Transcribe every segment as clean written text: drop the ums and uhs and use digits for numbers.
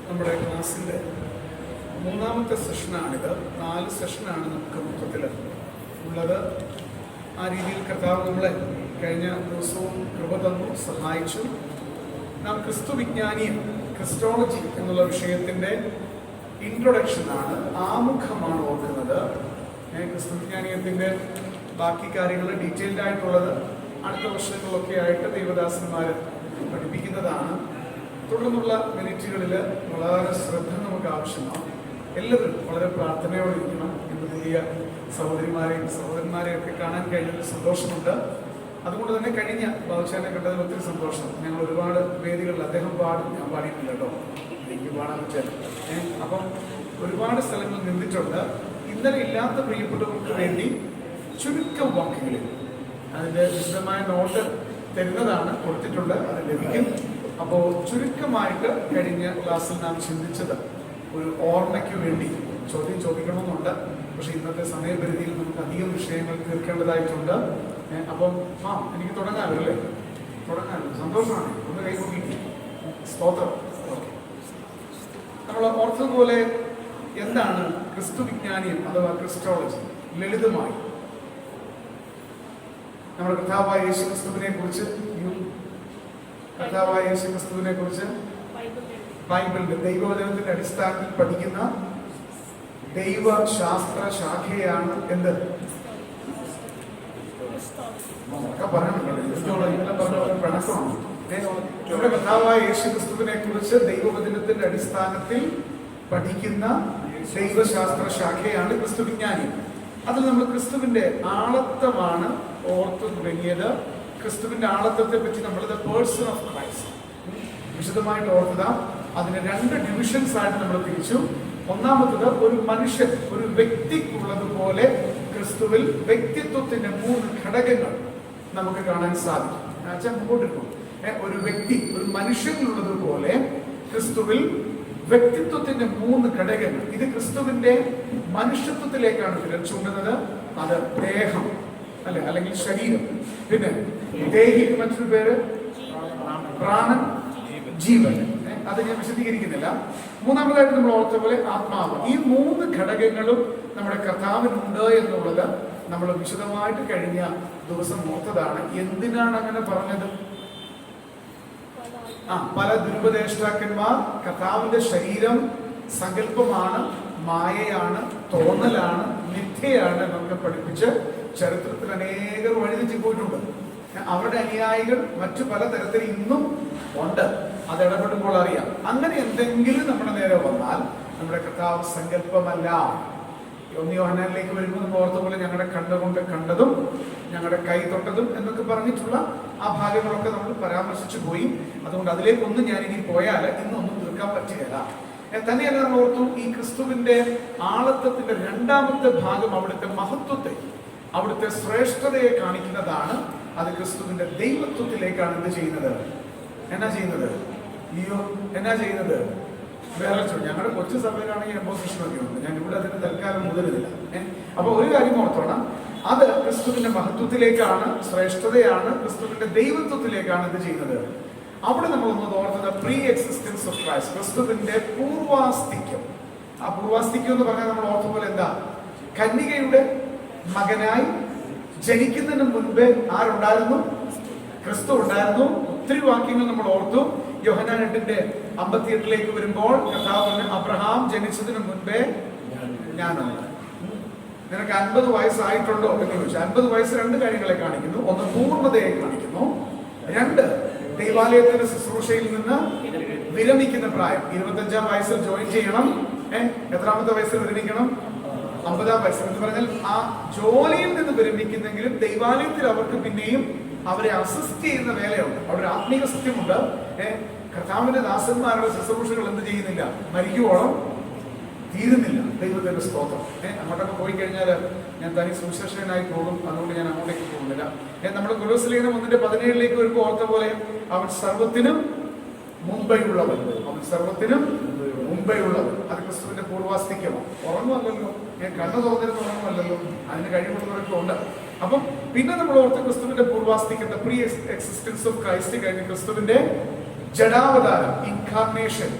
നമ്മുടെ ക്ലാസ്സിൻ്റെ മൂന്നാമത്തെ സെഷനാണിത്. 4 സെഷനാണ് നമുക്ക് മൊത്തത്തിൽ ഉള്ളത്. ആ രീതിയിൽ കർത്താവ് നമ്മളെ കഴിഞ്ഞ ദിവസവും കൃപ തന്നു, സഹായിച്ചു. നാം ക്രിസ്തു വിജ്ഞാനിയും ക്രിസ്റ്റോളജി എന്നുള്ള വിഷയത്തിൻ്റെ ഇൻട്രൊഡക്ഷനാണ്, ആമുഖമാണ് ഓർക്കുന്നത്. ക്രിസ്തു വിജ്ഞാനീയത്തിൻ്റെ ബാക്കി കാര്യങ്ങൾ ഡീറ്റെയിൽഡ് ആയിട്ടുള്ളത് അടുത്ത വർഷങ്ങളിലൊക്കെ ആയിട്ട് ദൈവദാസന്മാർ പഠിപ്പിക്കുന്നതാണ്. തുടർന്നുള്ള മിനിറ്റുകളിൽ വളരെ ശ്രദ്ധ നമുക്ക് ആവശ്യമാണ്. എല്ലാവരും വളരെ പ്രാർത്ഥനയോടെ ഇരിക്കണം. ഇന്ന് പുതിയ സഹോദരന്മാരെയൊക്കെ കാണാൻ കഴിഞ്ഞതിൽ സന്തോഷമുണ്ട്. അതുകൊണ്ട് തന്നെ കഴിഞ്ഞ ബാബുശാനെ കണ്ടതിൽ ഒത്തിരി സന്തോഷം. ഞങ്ങൾ ഒരുപാട് വേദികളിൽ അദ്ദേഹം പാടും, ഞാൻ പാടിയിട്ടില്ല കേട്ടോ, എനിക്ക് പാടാൻ വെച്ചാൽ. അപ്പം ഒരുപാട് സ്ഥലങ്ങളിൽ നിന്നിട്ടുണ്ട്. ഇന്നലെ ഇല്ലാത്ത പ്രിയപ്പെട്ടവർക്ക് വേണ്ടി ചുരുക്കം വാക്കുകളിൽ അതിൻ്റെ വിശദമായ നോട്ട് തരുന്നതാണ്, കൊടുത്തിട്ടുണ്ട്, അത് ലഭിക്കും. അപ്പോൾ ചുരുക്കമായിട്ട് കഴിഞ്ഞ ക്ലാസ്സിൽ നാം ചിന്തിച്ചത് ഒരു ഓർമ്മയ്ക്ക് വേണ്ടി ചോദ്യം ചോദിക്കണമെന്നുണ്ട്. പക്ഷേ ഇന്നത്തെ സമയപരിധിയിൽ നമുക്ക് അധികം വിഷയങ്ങൾ തീർക്കേണ്ടതായിട്ടുണ്ട്. അപ്പം എനിക്ക് തുടങ്ങാമല്ലോ അല്ലേ? തുടങ്ങാമല്ലോ, സന്തോഷമാണ്. ഒന്ന് കൈകൊണ്ടി സ്തോത്രം. ഓക്കെ, നമ്മൾ ഓർത്തതുപോലെ എന്താണ് ക്രിസ്തു വിജ്ഞാനിയം അഥവാ ക്രിസ്റ്റോളജി? ലളിതമായി നമ്മുടെ കർത്താവായ യേശുക്രിസ്തുവിനെ കുറിച്ച് ബൈബിളിന്റെ ദൈവവചനത്തിന്റെ അടിസ്ഥാനത്തിൽ പഠിക്കുന്ന ദൈവശാസ്ത്ര ശാഖയാണ് എന്ത്? പിണക്കമാണ്. നമ്മുടെ കർത്താവായ യേശുക്രിസ്തുവിനെ കുറിച്ച് ദൈവവചനത്തിന്റെ അടിസ്ഥാനത്തിൽ പഠിക്കുന്ന ദൈവശാസ്ത്ര ശാഖയാണ് ക്രിസ്തു വിജ്ഞാനി. അതിൽ നമ്മൾ ക്രിസ്തുവിന്റെ ആളത്വമാണ് ഓർത്തു തുടങ്ങിയത്. ക്രിസ്തുവിന്റെ ആളത്വത്തെ പറ്റി നമ്മൾ ദ പേഴ്സൺ ഓഫ് ക്രൈസ്റ്റ് വിശദമായിട്ട് ഓർക്കുക. അതിന് 2 ഡിവിഷൻസ് ആയിട്ട് നമ്മൾ തിരിച്ചു. ഒന്നാമത്തത്, ഒരു മനുഷ്യൻ, ഒരു വ്യക്തിക്കുള്ളതുപോലെ ക്രിസ്തുവിൽ വ്യക്തിത്വത്തിന്റെ 3 ഘടകങ്ങൾ നമുക്ക് കാണാൻ സാധിക്കും. മുമ്പോട്ടിരിക്കും. ഒരു വ്യക്തി, ഒരു മനുഷ്യനുള്ളതുപോലെ ക്രിസ്തുവിൽ വ്യക്തിത്വത്തിന്റെ 3 ഘടകങ്ങൾ. ഇത് ക്രിസ്തുവിന്റെ മനുഷ്യത്വത്തിലേക്കാണ് വിരൽ ചൂണ്ടുന്നത്. അത് ദേഹം അല്ലെ, അല്ലെങ്കിൽ ശരീരം. പിന്നെ ദേഹി, മറ്റൊരു പേര് പ്രാണൻ, ജീവൻ. അത് ഞാൻ വിശദീകരിക്കുന്നില്ല. മൂന്നാമതായിട്ട് നമ്മൾ ഓർത്ത പോലെ ആത്മാവ്. ഈ 3 ഘടകങ്ങളും നമ്മുടെ കർത്താവിനുണ്ട് എന്നുള്ളത് നമ്മൾ വിശദമായിട്ട് കഴിഞ്ഞ ദിവസം ഓർത്തതാണ്. എന്തിനാണ് അങ്ങനെ പറഞ്ഞത്? പല ദുരുപദേഷ്ടാക്കന്മാർ കർത്താവിന്റെ ശരീരം സങ്കല്പമാണ്, മായയാണ്, തോന്നലാണ്, മിഥ്യയാണ് എന്നൊക്കെ പഠിപ്പിച്ച് ചരിത്രത്തിൽ അനേകർ വഴിതെറ്റി പോയിട്ടുണ്ട്. അവരുടെ അനുയായികൾ മറ്റു പലതരത്തിൽ ഇന്നും ഉണ്ട്. അത് ഇടപെടുമ്പോൾ അറിയാം. അങ്ങനെ എന്തെങ്കിലും നമ്മുടെ നേരെ വന്നാൽ നമ്മുടെ കർത്താവ് സങ്കല്പമല്ല. 1 യോഹന്നാനിലേക്ക് വരുമ്പോൾ നമ്മൾ ഓർത്ത പോലെ ഞങ്ങളുടെ കണ്ണുകൊണ്ട് കണ്ടതും ഞങ്ങളുടെ കൈ തൊട്ടതും എന്നൊക്കെ പറഞ്ഞിട്ടുള്ള ആ ഭാഗങ്ങളൊക്കെ നമ്മൾ പരാമർശിച്ചു പോയി. അതുകൊണ്ട് അതിലേക്കൊന്നും ഞാനിനി പോയാൽ ഇന്നൊന്നും തീർക്കാൻ പറ്റുകയില്ല. തന്നെയല്ല, നമ്മൾ ഓർത്തു ഈ ക്രിസ്തുവിന്റെ ആളത്വത്തിന്റെ 2ാമത്തെ ഭാഗം അവിടുത്തെ മഹത്വത്തെ, അവിടുത്തെ ശ്രേഷ്ഠതയെ കാണിക്കുന്നതാണ്. അത് ക്രിസ്തുവിന്റെ ദൈവത്വത്തിലേക്കാണ് എന്ത് ചെയ്യുന്നത്? എന്നാ ചെയ്യുന്നത്? വേറെ ഞങ്ങളുടെ കൊച്ചു സഭയിലാണെങ്കിൽ എംപോസിഷനൊക്കെ ഉണ്ട്. ഞാൻ ഇവിടെ അതിന് തൽക്കാലം മുതലില്ല. അപ്പൊ ഒരു കാര്യം ഓർത്തോണം, അത് ക്രിസ്തുവിന്റെ മഹത്വത്തിലേക്കാണ്, ശ്രേഷ്ഠതയാണ്, ക്രിസ്തുവിന്റെ ദൈവത്വത്തിലേക്കാണ് എന്ത് ചെയ്യുന്നത്. അവിടെ നമ്മളൊന്ന് ഓർത്തത് പ്രീ എക്സിസ്റ്റൻസ് ഓഫ് ക്രൈസ്റ്റ്, ക്രിസ്തുവിന്റെ പൂർവാസ്തിക്യം. ആ പൂർവാസ്തിക്യം എന്ന് പറഞ്ഞാൽ നമ്മൾ ഓർത്ത പോലെ എന്താ? കന്യകയുടെ മകനായി ജനിക്കുന്നതിന് മുൻപേ ആരുണ്ടായിരുന്നു? ക്രിസ്തു ഉണ്ടായിരുന്നു. ഒത്തിരി വാക്യങ്ങൾ നമ്മൾ ഓർത്തു. യോഹന്നാൻ 8:58 വരുമ്പോൾ കർത്താവിന് അബ്രഹാം ജനിച്ചതിന് മുൻപേ ഞാനുണ്ട്. നിനക്ക് 50 വയസ്സായിട്ടുണ്ടോ എന്ന് ചോദിച്ചാൽ 50 വയസ്സ് 2 കാര്യങ്ങളെ കാണിക്കുന്നു. ഒന്ന്, പൂർണ്ണതയെ കാണിക്കുന്നു. 2, ദൈവാലയത്തിന്റെ ശുശ്രൂഷയിൽ നിന്ന് വിരമിക്കുന്ന പ്രായം. 25-ാം വയസ്സിൽ ജോയിൻ ചെയ്യണം. എത്രാമത്തെ വയസ്സിൽ വിരമിക്കണം? 50-ാം വയസ്സിൽ. എന്ന് പറഞ്ഞാൽ ആ ജോലിയിൽ നിന്ന് വിരമിക്കുന്നെങ്കിലും ദൈവാലയത്തിൽ അവർക്ക് പിന്നെയും അവരെ അസിസ്റ്റ് ചെയ്യുന്ന വേലയുണ്ട്. അവിടെ ഒരു ആത്മീക സത്യമുണ്ട്. കർത്താവിന്റെ ദാസന്മാരുടെ ശുശ്രൂഷകൾ എന്ത് ചെയ്യുന്നില്ല? മരിക്കുവോളം തീരുന്നില്ല. ദൈവത്തിന്റെ സ്തോത്രം. അങ്ങോട്ടൊക്കെ പോയി കഴിഞ്ഞാൽ ഞാൻ തനി സുശേഷനായി പോകും. അതുകൊണ്ട് ഞാൻ അങ്ങോട്ടേക്ക് പോകുന്നില്ല. നമ്മുടെ കൊലോസ്യലേഖനം 1:17 വരുമ്പോൾ ഓർത്ത പോലെ അവൻ സർവത്തിനും മുമ്പെയുള്ളവൻ. അത് ക്രിസ്തുവിന്റെ പൂർവാസ്തിക്യമാണ്. ഉറങ്ങുമല്ലോ, ഞാൻ കണ്ണു തോന്നിരുന്ന ഉറങ്ങുമല്ലോ. അതിന് കഴിവുള്ളവരൊക്കെ ഉണ്ട്. അപ്പം പിന്നെ നമ്മൾ ഓർത്ത് ക്രിസ്തുവിന്റെ പൂർവാസ്തികത, പ്രീ എക്സിസ്റ്റൻസ് ഓഫ് ക്രൈസ്റ്റ് കഴിഞ്ഞ് ക്രിസ്തുവിന്റെ ജഡാവതാരം, ഇൻകാർണേഷൻ,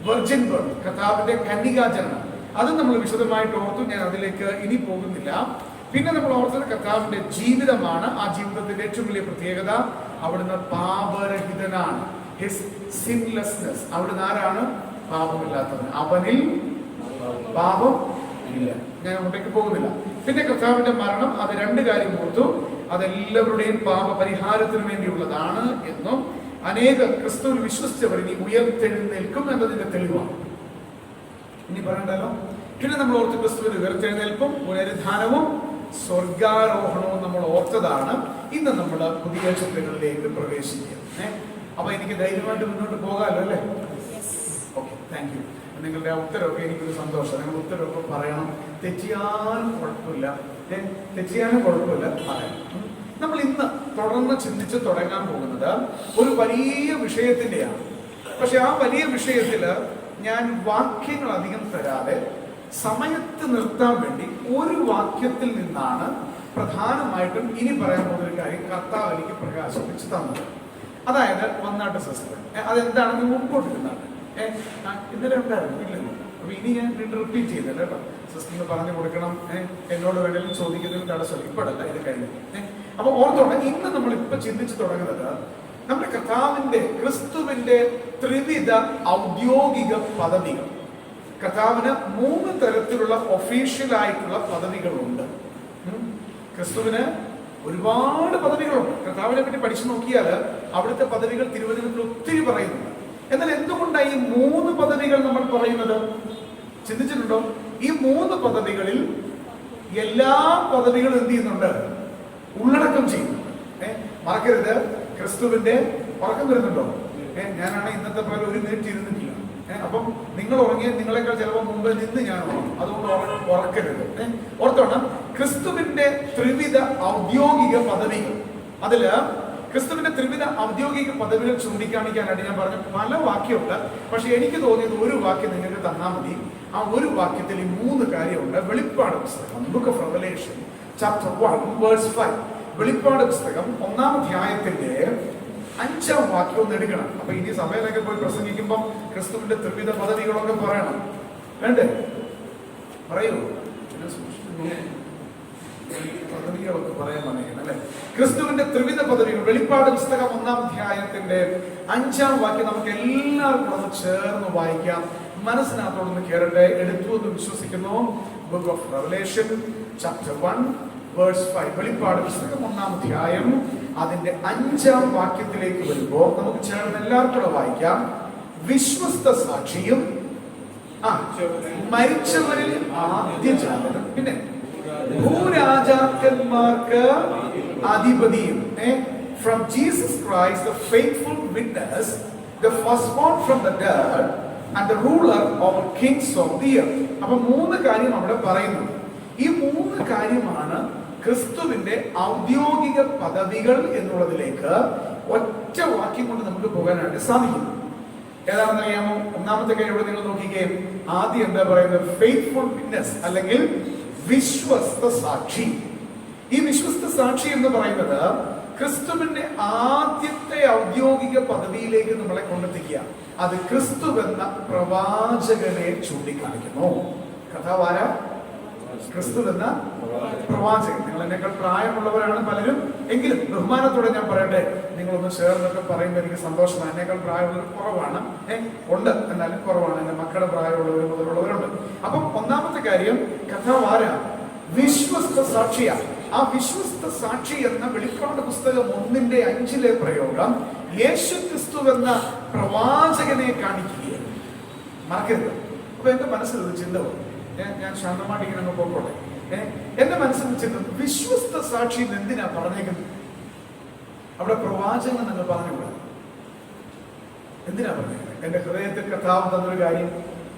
വെർജിൻ ബർത്ത്, കർത്താവിന്റെ കന്യകാജനനം, അത് നമ്മൾ വിശദമായിട്ട് ഓർത്തു. ഞാൻ അതിലേക്ക് ഇനി പോകുന്നില്ല. പിന്നെ നമ്മൾ ഓർത്തത് കർത്താവിന്റെ ജീവിതമാണ്. ആ ജീവിതത്തിന്റെ ഏറ്റവും വലിയ പ്രത്യേകത അവിടുന്ന് പാപരഹിതനാണ്. His sinlessness. അവിടുന്ന് ആരാണ്? പാപമില്ലാത്തവൻ. അവനിൽ പാപം ഇല്ല. ഞാൻ അങ്ങോട്ടേക്ക് പോകുന്നില്ല. പിന്നെ കർത്താവിന്റെ മരണം, അത് രണ്ട് കാര്യം ഓർത്തു. അതെല്ലാവരുടെയും പാപപരിഹാരത്തിന് വേണ്ടിയുള്ളതാണ് എന്നും അനേക ക്രിസ്തുവിൽ വിശ്വസിച്ചവർ ഇനി ഉയർത്തെഴുന്നേൽക്കും എന്നതിന്റെ തെളിവാണ്. ഇനി പറയണ്ടല്ലോ. പിന്നെ നമ്മൾ ഓർത്ത് ക്രിസ്തുവിന്റെ ഉയർത്തെഴുന്നേൽപ്പും പുനരുദ്ധാനവും സ്വർഗാരോഹണവും നമ്മൾ ഓർത്തതാണ്. ഇന്ന് നമ്മൾ പുതിയ ചിന്തകളിലേക്ക് പ്രവേശിക്കുക. അപ്പൊ എനിക്ക് ധൈര്യമായിട്ട് മുന്നോട്ട് പോകാമല്ലോ അല്ലേ? Okay, thank you. നിങ്ങളുടെ ഉത്തരവൊക്കെ എനിക്കൊരു സന്തോഷം. നിങ്ങൾ ഉത്തരവൊക്കെ പറയണം. തെറ്റിയാലും കുഴപ്പമില്ല, തെറ്റിയാലും കുഴപ്പമില്ല, പറയണം. നമ്മൾ ഇന്ന് തുടർന്ന് ചിന്തിച്ച് തുടങ്ങാൻ പോകുന്നത് ഒരു വലിയ വിഷയത്തിന്റെയാണ്. പക്ഷെ ആ വലിയ വിഷയത്തില് ഞാൻ വാക്യങ്ങൾ അധികം തരാതെ സമയത്ത് നിർത്താൻ വേണ്ടി ഒരു വാക്യത്തിൽ നിന്നാണ് പ്രധാനമായിട്ടും ഇനി പറയാൻ പോകുന്ന ഒരു കാര്യം കർത്താവ് എനിക്ക് പ്രകാശിപ്പിച്ച് തന്നത്. അതായത് വന്നാട്ട് സിസ്റ്റർ. അതെന്താണെന്ന് മുമ്പോട്ട് ഇരുന്നാണ്. ഇന്നലെ ഉണ്ടായിരുന്നു, ഇല്ലല്ലോ. അപ്പൊ ഇനി ഞാൻ വീണ്ടും റിപ്പീറ്റ് ചെയ്തല്ലോ കേട്ടോ. സിസ്റ്ററിന് പറഞ്ഞു കൊടുക്കണം. എന്നോട് വേണമെങ്കിലും ചോദിക്കുന്നതിന് തടസ്സം ഇപ്പോഴല്ല, ഇത് കഴിഞ്ഞു. അപ്പൊ ഓർത്തോണം, ഇന്ന് നമ്മൾ ഇപ്പൊ ചിന്തിച്ചു തുടങ്ങുന്നത് നമ്മുടെ കർത്താവിന്റെ, ക്രിസ്തുവിന്റെ ത്രിവിധ ഔദ്യോഗിക പദവികൾ. കർത്താവിന് 3 തരത്തിലുള്ള ഒഫീഷ്യൽ ആയിട്ടുള്ള പദവികളുണ്ട്. ക്രിസ്തുവിന് ഒരുപാട് പദവികളുണ്ട്. കർത്താവിനെ പറ്റി പഠിച്ചു നോക്കിയാൽ അവിടുത്തെ പദവികൾ തിരുവചനത്തിൽ ഒത്തിരി പറയുന്നുണ്ട്. എന്നാൽ എന്തുകൊണ്ടാണ് ഈ 3 പദവികൾ നമ്മൾ പറയുന്നത്? ചിന്തിച്ചിട്ടുണ്ടോ? ഈ 3 പദവികളിൽ എല്ലാ പദവികളും എന്ത് ചെയ്യുന്നുണ്ട്? ഉള്ളടക്കം ചെയ്യുന്നുണ്ട്. മറക്കരുത്, ക്രിസ്തുവിന്റെ ഉറക്കം വരുന്നുണ്ടോ? ഞാനാണ് ഇന്നത്തെ പോലെ 1 മിനിറ്റ് ഇരുന്നിട്ടില്ല. അപ്പം നിങ്ങൾ ഉറങ്ങിയ നിങ്ങളെക്കാൾ ചിലപ്പോൾ മുമ്പ് നിന്ന് ഞാൻ ഉറങ്ങും. അതുകൊണ്ട് ഉറക്കരുത്. ഓർത്തോണം, ക്രിസ്തുവിന്റെ ത്രിവിധ ഔദ്യോഗിക പദവികൾ. അതില് ക്രിസ്തുവിന്റെ ത്രിവിധ ഔദ്യോഗിക പദവികൾ ചൂണ്ടിക്കാണിക്കാനായിട്ട് ഞാൻ പറഞ്ഞു പല വാക്യമുണ്ട്. പക്ഷെ എനിക്ക് തോന്നിയത് ഒരു വാക്യം നിങ്ങൾക്ക് തന്നാൽ മതി. ആ ഒരു വാക്യത്തിൽ ഈ 3 കാര്യമുണ്ട്. വെളിപ്പാട് പുസ്തകം, book of revelation chapter 1 verse 5. വെളിപ്പാട് പുസ്തകം 1-ാം അധ്യായത്തിന്റെ 5-ാം വാക്യം ഒന്ന് എടുക്കണം. അപ്പൊ ഇനി സഭയിലൊക്കെ പോയി പ്രസംഗിക്കുമ്പോൾ ക്രിസ്തുവിന്റെ ത്രിവിധ പദവികളൊക്കെ പറയണം. വേണ്ടേ? പറയൂ. പദവികളൊക്കെ പറയാൻ വന്നേക്കണം അല്ലെ? ക്രിസ്തുവിന്റെ ത്രിവിധ പദവികൾ. വെളിപ്പാട് പുസ്തകം 1-ാം അധ്യായത്തിന്റെ 5-ാം വാക്യം നമുക്ക് എല്ലാവർക്കും ഒന്ന് ചേർന്ന് വായിക്കാം. മനസ്സിനകത്തോടൊന്ന് കയറട്ടെ. എടുത്തു എന്ന് വിശ്വസിക്കുന്നു. Book of revelation chapter 1 verse 5. വെളിപ്പാട് പുസ്തകം 1-ാം അധ്യായം അതിന്റെ 5-ാം വാക്യത്തിലേക്ക് വരുമ്പോൾ നമുക്ക് ചേർന്ന് എല്ലാവർക്കും കൂടെ വായിക്കാം. വിശ്വസ്ത സാക്ഷിയും മരിച്ചവരിൽ ആദ്യജാതനും പിന്നെ ഭൂരാജാക്കന്മാർക്ക് അധിപതിയും, from Jesus Christ the faithful witness, the firstborn from the dead and the ruler over kings of the earth. അപ്പൊ 3 കാര്യം അവിടെ പറയുന്നു. ഈ 3 കാര്യമാണ് ക്രിസ്തുവിന്റെ ഔദ്യോഗിക പദവികൾ എന്നുള്ളതിലേക്ക് ഒറ്റ വാക്യം കൊണ്ട് നമുക്ക് പോകാനായിട്ട് സാധിക്കും. ഏതാണെന്ന് അറിയാമോ? 1-ാമത്തെ കാര്യം ഇവിടെ നിങ്ങൾ നോക്കിക്കേ. ആദ്യം എന്താ പറയുന്നത്? ഫെയ്ത്ത്ഫുൾ വിറ്റ്നസ് അല്ലെങ്കിൽ വിശ്വസ്ത സാക്ഷി. ഈ വിശ്വസ്ത സാക്ഷി എന്ന് പറയുന്നത് ക്രിസ്തുവിന്റെ ആദ്യത്തെ ഔദ്യോഗിക പദവിയിലേക്ക് നമ്മളെ കൊണ്ടെത്തിക്കുക. അത് ക്രിസ്തുവെന്ന പ്രവാചകനെ ചൂണ്ടിക്കാണിക്കുന്നു. കഥാവാര ക്രിസ്തുവെന്ന പ്രവാചകൻ. നിങ്ങൾ എന്നെക്കാൾ പ്രായമുള്ളവരാണ് പലരും. എങ്കിലും ബഹുമാനത്തോടെ ഞാൻ പറയട്ടെ, നിങ്ങളൊന്ന് ചേർന്നൊക്കെ പറയുമ്പോൾ എനിക്ക് സന്തോഷമാണ്. എന്നേക്കാൾ പ്രായമുള്ളവർ കുറവാണ്. ഉണ്ട്, എന്നാലും കുറവാണ്. എന്റെ മക്കളുടെ പ്രായമുള്ളവർ മുതലുള്ളവരുണ്ട്. അപ്പം 1-ാമത്തെ കാര്യം കഥാവാര വിശ്വസ്ത സാക്ഷിയാണ്. ആ വിശ്വസ്ത സാക്ഷി എന്ന വെളിപ്പാട് പുസ്തകം 1-ന്റെ 5-ലെ പ്രയോഗം യേശു ക്രിസ്തു എന്ന പ്രവാചകനെ കാണിക്കുകയാണ്. മറക്കരുത്. അപ്പൊ എന്റെ മനസ്സിൽ ഒരു ചിന്ത വന്നു. ഞാൻ ശാന്തമായിട്ട് ഇങ്ങനെ പോയിക്കോട്ടെ. എന്റെ മനസ്സിൽ ചിന്ത, വിശ്വസ്ത സാക്ഷി എന്തിനാ പറഞ്ഞേക്കുന്നത്? അവിടെ പ്രവാചകൻ നിങ്ങൾ പറഞ്ഞുകൂടാ. എന്തിനാ പറഞ്ഞേക്കുന്നത്? എന്റെ ഹൃദയത്തിൽ കർത്താവ് തന്നൊരു കാര്യം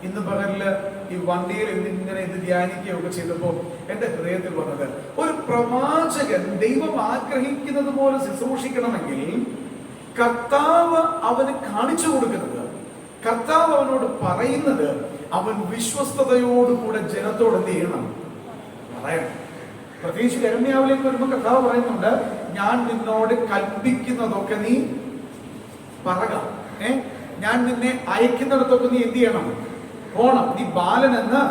ഇന്ന് പകലില് ഈ വണ്ടിയിൽ ഇങ്ങനെ ഇത് ധ്യാനിക്കുകയൊക്കെ ചെയ്തപ്പോൾ എന്റെ ഹൃദയത്തിൽ വന്നത്, ഒരു പ്രവാചകൻ ദൈവം ആഗ്രഹിക്കുന്നത് പോലെ ശുശ്രൂഷിക്കണമെങ്കിൽ കർത്താവ് അവന് കാണിച്ചു കൊടുക്കുന്നത്, കർത്താവ് അവനോട് പറയുന്നത്, അവൻ വിശ്വസ്തയോടുകൂടെ ജനത്തോട് എന്ത് ചെയ്യണം? പറയണം. പ്രത്യേകിച്ച് യെരമ്യാവിലേക്ക് വരുമ്പോൾ കർത്താവ് പറയുന്നുണ്ട്, ഞാൻ നിന്നോട് കൽപ്പിക്കുന്നതൊക്കെ നീ പറക. ഞാൻ നിന്നെ അയക്കുന്നിടത്തൊക്കെ നീ എന്ത് ചെയ്യണം? പോണം. നീ ബാലനെന്ന്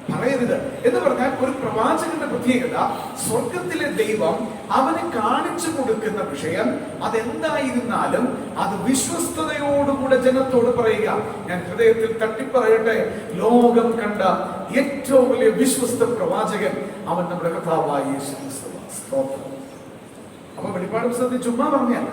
പറയരുത് എന്ന് പറഞ്ഞാൽ ഒരു പ്രവാചകന്റെ പ്രത്യേകത, സ്വർഗത്തിലെ ദൈവം അവന് കാണിച്ചു കൊടുക്കുന്ന വിഷയം അതെന്തായിരുന്നാലും അത് വിശ്വസ്തയോടുകൂടെ ജനത്തോട് പറയുക. ഞാൻ ഹൃദയത്തിൽ തട്ടിപ്പറയട്ടെ, ലോകം കണ്ട ഏറ്റവും വലിയ വിശ്വസ്ത പ്രവാചകൻ അവൻ നമ്മുടെ കർത്താവായ യേശു ക്രിസ്തുവാണ്. അപ്പൊ വെളിപ്പാട് പുസ്തകത്തിൽ ചുമ്മാ പറഞ്ഞല്ല.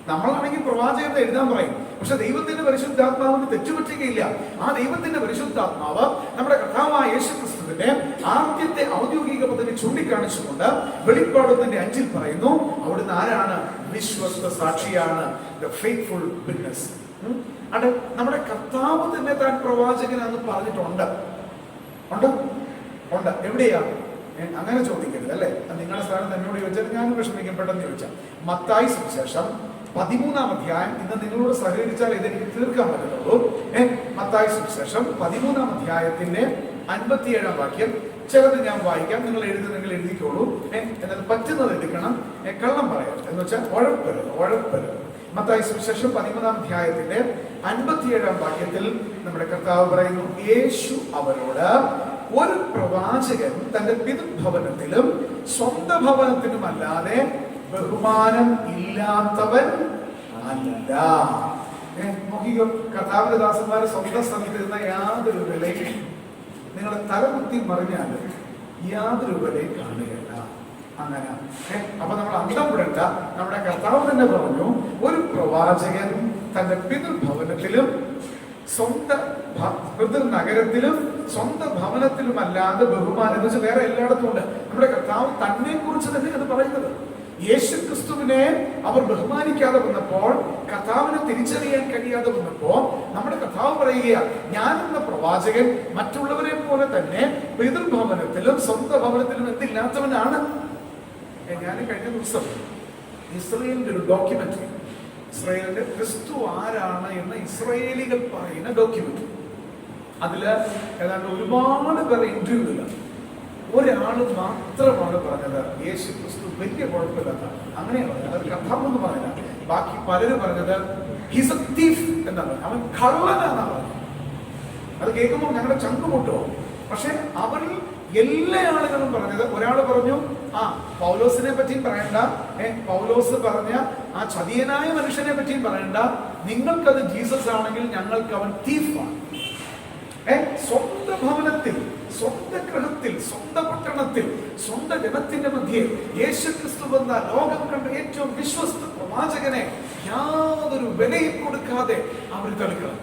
നമ്മളാണെങ്കിൽ പ്രവാചകത്തെ എഴുതാൻ പറയും, പക്ഷെ ദൈവത്തിന്റെ പരിശുദ്ധാത്മാവിന് തെറ്റുപറ്റുകയില്ല. ആ ദൈവത്തിന്റെ പരിശുദ്ധാത്മാവ് നമ്മുടെ കർത്താവായ യേശു ക്രിസ്തുവിന്റെ ആദ്യത്തെ ഔദ്യോഗിക പദവി ചൂണ്ടിക്കാണിച്ചുകൊണ്ട് വെളിപ്പാടത്തിന്റെ 5 പറയുന്നു, അവിടുന്ന് ആരാണ്? വിശ്വസ്ത സാക്ഷിയാണ്, ദ ഫെയ്ത്ത്ഫുൾ വിറ്റ്നസ്. അത് നമ്മുടെ കർത്താവ് തന്നെ താൻ പ്രവാചകനാണെന്ന് പറഞ്ഞിട്ടുണ്ട്. ഉണ്ട്. എവിടെയാ? അങ്ങനെ ചോദിക്കരുത് അല്ലെ. നിങ്ങളുടെ സ്ഥാനത്ത് എന്നോട് ചോദിച്ചാൽ ഞാൻ വിഷമിക്കും. പെട്ടെന്ന് ചോദിച്ചാൽ മത്തായി സുവിശേഷം 13-ാം അധ്യായം. ഇന്ന് നിങ്ങളോട് സഹകരിച്ചാൽ ഇതെനിക്ക് തീർക്കാൻ പറ്റുന്നുള്ളൂ. മത്തായി സുവിശേഷം 13-ാം അധ്യായത്തിന്റെ 57-ാം വാക്യം. ചിലത് ഞാൻ വായിക്കാം, നിങ്ങൾ എഴുതിക്കോളൂ. എന്നാൽ പറ്റുന്നത് എടുക്കണം, കള്ളം പറയാം എന്ന് വെച്ചാൽ ഉഴപ്പരുത്. മത്തായി സുവിശേഷം 13-ാം അധ്യായത്തിന്റെ 57-ാം വാക്യത്തിൽ നമ്മുടെ കർത്താവ് പറയുന്നു, യേശു അവരോട്, ഒരു പ്രവാചകൻ തന്റെ പിതൃഭവനത്തിലും സ്വന്തം ഭവനത്തിലുമല്ലാതെ ബഹുമാനം ഇല്ലാത്തവൻ അല്ല. നോക്കിക്കോ, കർത്താവിന്റെ ദാസന്മാരെ സ്വന്തം സ്ഥലത്തിരുന്ന യാതൊരു വിലയും നിങ്ങളുടെ തലകുത്തി മറിഞ്ഞാൽ യാതൊരു വിലയും കാണുകയില്ല. അങ്ങനെ അപ്പൊ നമ്മൾ അന്തം വിടണ്ട. നമ്മുടെ കർത്താവ് തന്നെ പറഞ്ഞു, ഒരു പ്രവാചകൻ തന്റെ പിതൃഭവനത്തിലും സ്വന്തം നഗരത്തിലും സ്വന്തം ഭവനത്തിലും അല്ലാതെ ബഹുമാനം എന്ന് വെച്ചാൽ വേറെ എല്ലായിടത്തും ഉണ്ട്. നമ്മുടെ കർത്താവ് തന്നെ കുറിച്ച് തന്നെ അത് പറയുന്നത്. യേശു ക്രിസ്തുവിനെ അവർ ബഹുമാനിക്കാതെ വന്നപ്പോൾ, കർത്താവിനെ തിരിച്ചറിയാൻ കഴിയാതെ വന്നപ്പോൾ നമ്മുടെ കർത്താവ് പറയുകയാണ്, ഞാനെന്ന പ്രവാചകൻ മറ്റുള്ളവരെ പോലെ തന്നെ പിതൃഭവനത്തിലും സ്വന്തം ഭവനത്തിലും എന്തില്ലാത്തവനാണ്. ഞാൻ കഴിഞ്ഞ ദിവസം ഇസ്രയേലിന്റെ ഒരു ഡോക്യുമെന്ററി, ഇസ്രയേലിന്റെ ക്രിസ്തു ആരാണ് എന്ന് ഇസ്രയേലികൾ പറയുന്ന ഡോക്യുമെന്ററി. അതില് ഏതാണ്ട് ഒരുപാട് പേരെ ഇന്റർവ്യൂ ഇല്ല, ഒരാൾ മാത്രമാണ് പറഞ്ഞത് യേശു ക്രിസ്തു വലിയ കുഴപ്പമില്ലാത്താണ്. അങ്ങനെയാണ് പറഞ്ഞത്. അത് കഥാവെന്ന് പറഞ്ഞില്ല. ബാക്കി പലരും പറഞ്ഞത് ഹിസ് എ തീഫ് എന്നാണ്, അവൻ കള്ളനാണെന്നാണ് പറഞ്ഞത്. അത് കേൾക്കുമ്പോൾ ഞങ്ങളുടെ ചങ്ക് പൊട്ടോ. പക്ഷെ അവരിൽ എല്ലാ ആളുകളും പറഞ്ഞത്, ഒരാൾ പറഞ്ഞു, പൗലോസിനെ പറ്റിയും പറയണ്ട, പൗലോസ് പറഞ്ഞ ആ ചതിയനായ മനുഷ്യനെ പറ്റിയും പറയണ്ട, നിങ്ങൾക്കത് ജീസസ് ആണെങ്കിൽ ഞങ്ങൾക്ക് അവൻ തീഫാണ്. സ്വന്തം ഭവനത്തിൽ, സ്വന്തം ഗൃഹത്തിൽ, സ്വന്തം പട്ടണത്തിൽ, സ്വന്തം ജനത്തിന്റെ മധ്യേ യേശു ക്രിസ്തു വന്ന ലോകം കണ്ട ഏറ്റവും വിശ്വസ്ത പ്രവാചകനെ യാതൊരു വിലയും കൊടുക്കാതെ അവർ തളിക്കണം.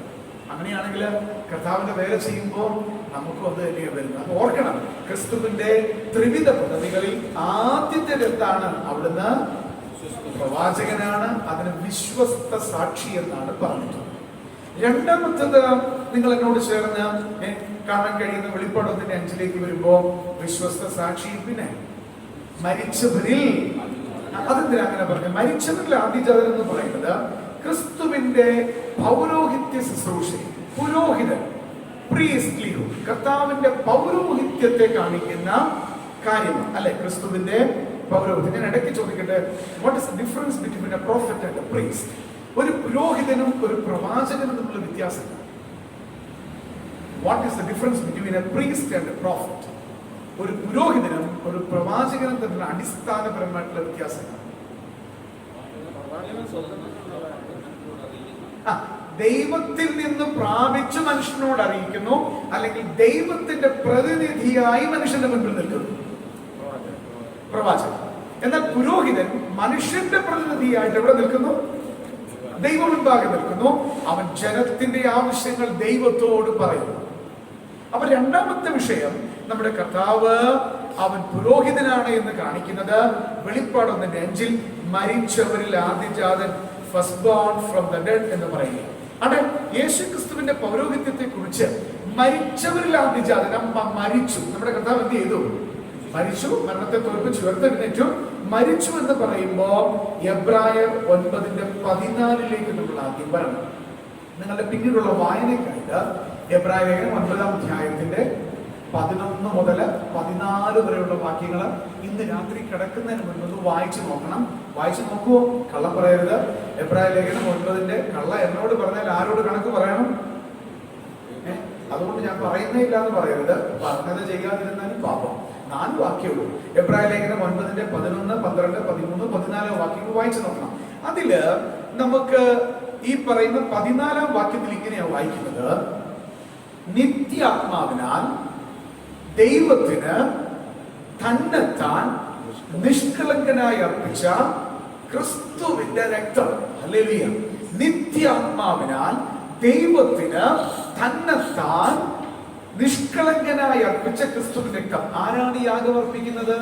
അങ്ങനെയാണെങ്കിൽ കർത്താവിന്റെ വേല ചെയ്യുമ്പോൾ നമുക്കും അത് തന്നെയാണ് വരുന്നത്. അപ്പൊ ഓർക്കണം, ക്രിസ്തുവിന്റെ ത്രിവിധ പദവികളിൽ ആദ്യത്തെ എന്താണ്? അവിടുന്ന് പ്രവാചകനാണ്, അതിന് വിശ്വസ്ത സാക്ഷി എന്നാണ് പറഞ്ഞിട്ടുള്ളത്. രണ്ടാമത്തത് നിങ്ങൾ എന്നോട് ചേർന്ന് കാണാൻ കഴിയുന്ന വെളിപ്പാട് 1:5 വരുമ്പോ വിശ്വസ്ത സാക്ഷി, പിന്നെ മരിച്ചവരിൽ. അതെന്തിനാ അങ്ങനെ പറഞ്ഞു? മരിച്ചവരിൽ ആദ്യജാതൻ എന്ന് പറയുന്നത് ക്രിസ്തുവിന്റെ പൗരോഹിത്യ ശുശ്രൂഷ, പുരോഹിതൻ, പ്രീസ്റ്റ്ലിഹുഡ്, കർത്താവിന്റെ പൗരോഹിത്യത്തെ കാണിക്കുന്ന കാര്യമാണ് അല്ലെ ക്രിസ്തുവിന്റെ പൗരോഹിത്യം. ഞാൻ ഇടയ്ക്ക് ചോദിക്കട്ടെ, what is the difference between A prophet and A priest? ഒരു പുരോഹിതനും ഒരു പ്രവാചകനും തമ്മിലുള്ള വ്യത്യാസം. What is the difference between A priest and A prophet? ഒരു പുരോഹിതനും ഒരു പ്രവാചകനും തമ്മിലുള്ള അടിസ്ഥാനപരമായിട്ടുള്ള വ്യത്യാസം. ദൈവത്തിൽ നിന്ന് പ്രാപിച്ച് മനുഷ്യനോട് അറിയിക്കുന്നു, അല്ലെങ്കിൽ ദൈവത്തിന്റെ പ്രതിനിധിയായി മനുഷ്യന്റെ മുൻപിൽ നിൽക്കുന്നു പ്രവാചകൻ. എന്നാൽ പുരോഹിതൻ മനുഷ്യന്റെ പ്രതിനിധിയായിട്ട് എവിടെ നിൽക്കുന്നു? ദൈവം മുൻപാകെ നിൽക്കുന്നു. അവൻ ജനത്തിന്റെ ആവശ്യങ്ങൾ ദൈവത്തോട് പറയുന്നു. അപ്പൊ രണ്ടാമത്തെ വിഷയം, നമ്മുടെ കർത്താവ് അവൻ പുരോഹിതനാണ് എന്ന് കാണിക്കുന്നത് വെളിപ്പാട് 1:5 മരിച്ചവരിൽ ആദ്യജാതൻ, first bone from the dead എന്ന് പറയുക. അവിടെ യേശു ക്രിസ്തുവിന്റെ പൗരോഹിത്യത്തെ കുറിച്ച് മരിച്ചവരിൽ ആദ്യജാതൻ മരിച്ചു. നമ്മുടെ കർത്താവ് എന്ത് ചെയ്തു? മരിച്ചു, മരണത്തെ തോൽപ്പിച്ചു, ഉയർത്തെഴുന്നേറ്റു. മരിച്ചു എന്ന് പറയുമ്പോ എബ്രായർ 9:14 നമ്മൾ ആദ്യം വരണം. നിങ്ങളുടെ പിന്നീടുള്ള വായനയ്ക്കായിട്ട് എബ്രായർ 9-ാം അധ്യായത്തിന്റെ 11 മുതൽ 14 വരെയുള്ള വാക്യങ്ങൾ ഇന്ന് രാത്രി കിടക്കുന്നതിന് മുൻപ് ഒന്ന് വായിച്ചു നോക്കണം. വായിച്ചു നോക്കുവോ? കള്ളം പറയരുത്. എബ്രായ ലേഖനം 9 കള്ള എന്നോട് പറഞ്ഞാൽ ആരോട് കണക്ക് പറയണം? അതുകൊണ്ട് ഞാൻ പറയുന്നേ ഇല്ല എന്ന് പറയരുത്. പറഞ്ഞത് ചെയ്യാതിരുന്നാലും പാപം. 4 വാക്യമുള്ളൂ. എബ്രായ ലേഖനം 9 11, 12, 13, 14 വാക്യങ്ങൾ വായിച്ചു നോക്കണം. അതില് നമുക്ക് ഈ പറയുന്ന 14 വാക്യത്തിൽ ഇങ്ങനെയാണ് വായിക്കുന്നത്: നിത്യാത്മാവിനാൽ ദൈവത്തിന് തന്നെത്താൻ നിഷ്കളങ്കനായി അർപ്പിച്ച ക്രിസ്തുവിന്റെ രക്തം. ഹല്ലേലൂയ. നിത്യാത്മാവിനാൽ ദൈവത്തിന് തന്നെത്താൻ നിഷ്കളങ്കനായി അർപ്പിച്ച ക്രിസ്തുവിന്റെ രക്തം. ആരാണ് ഈ യാഗം അർപ്പിക്കുന്നത്?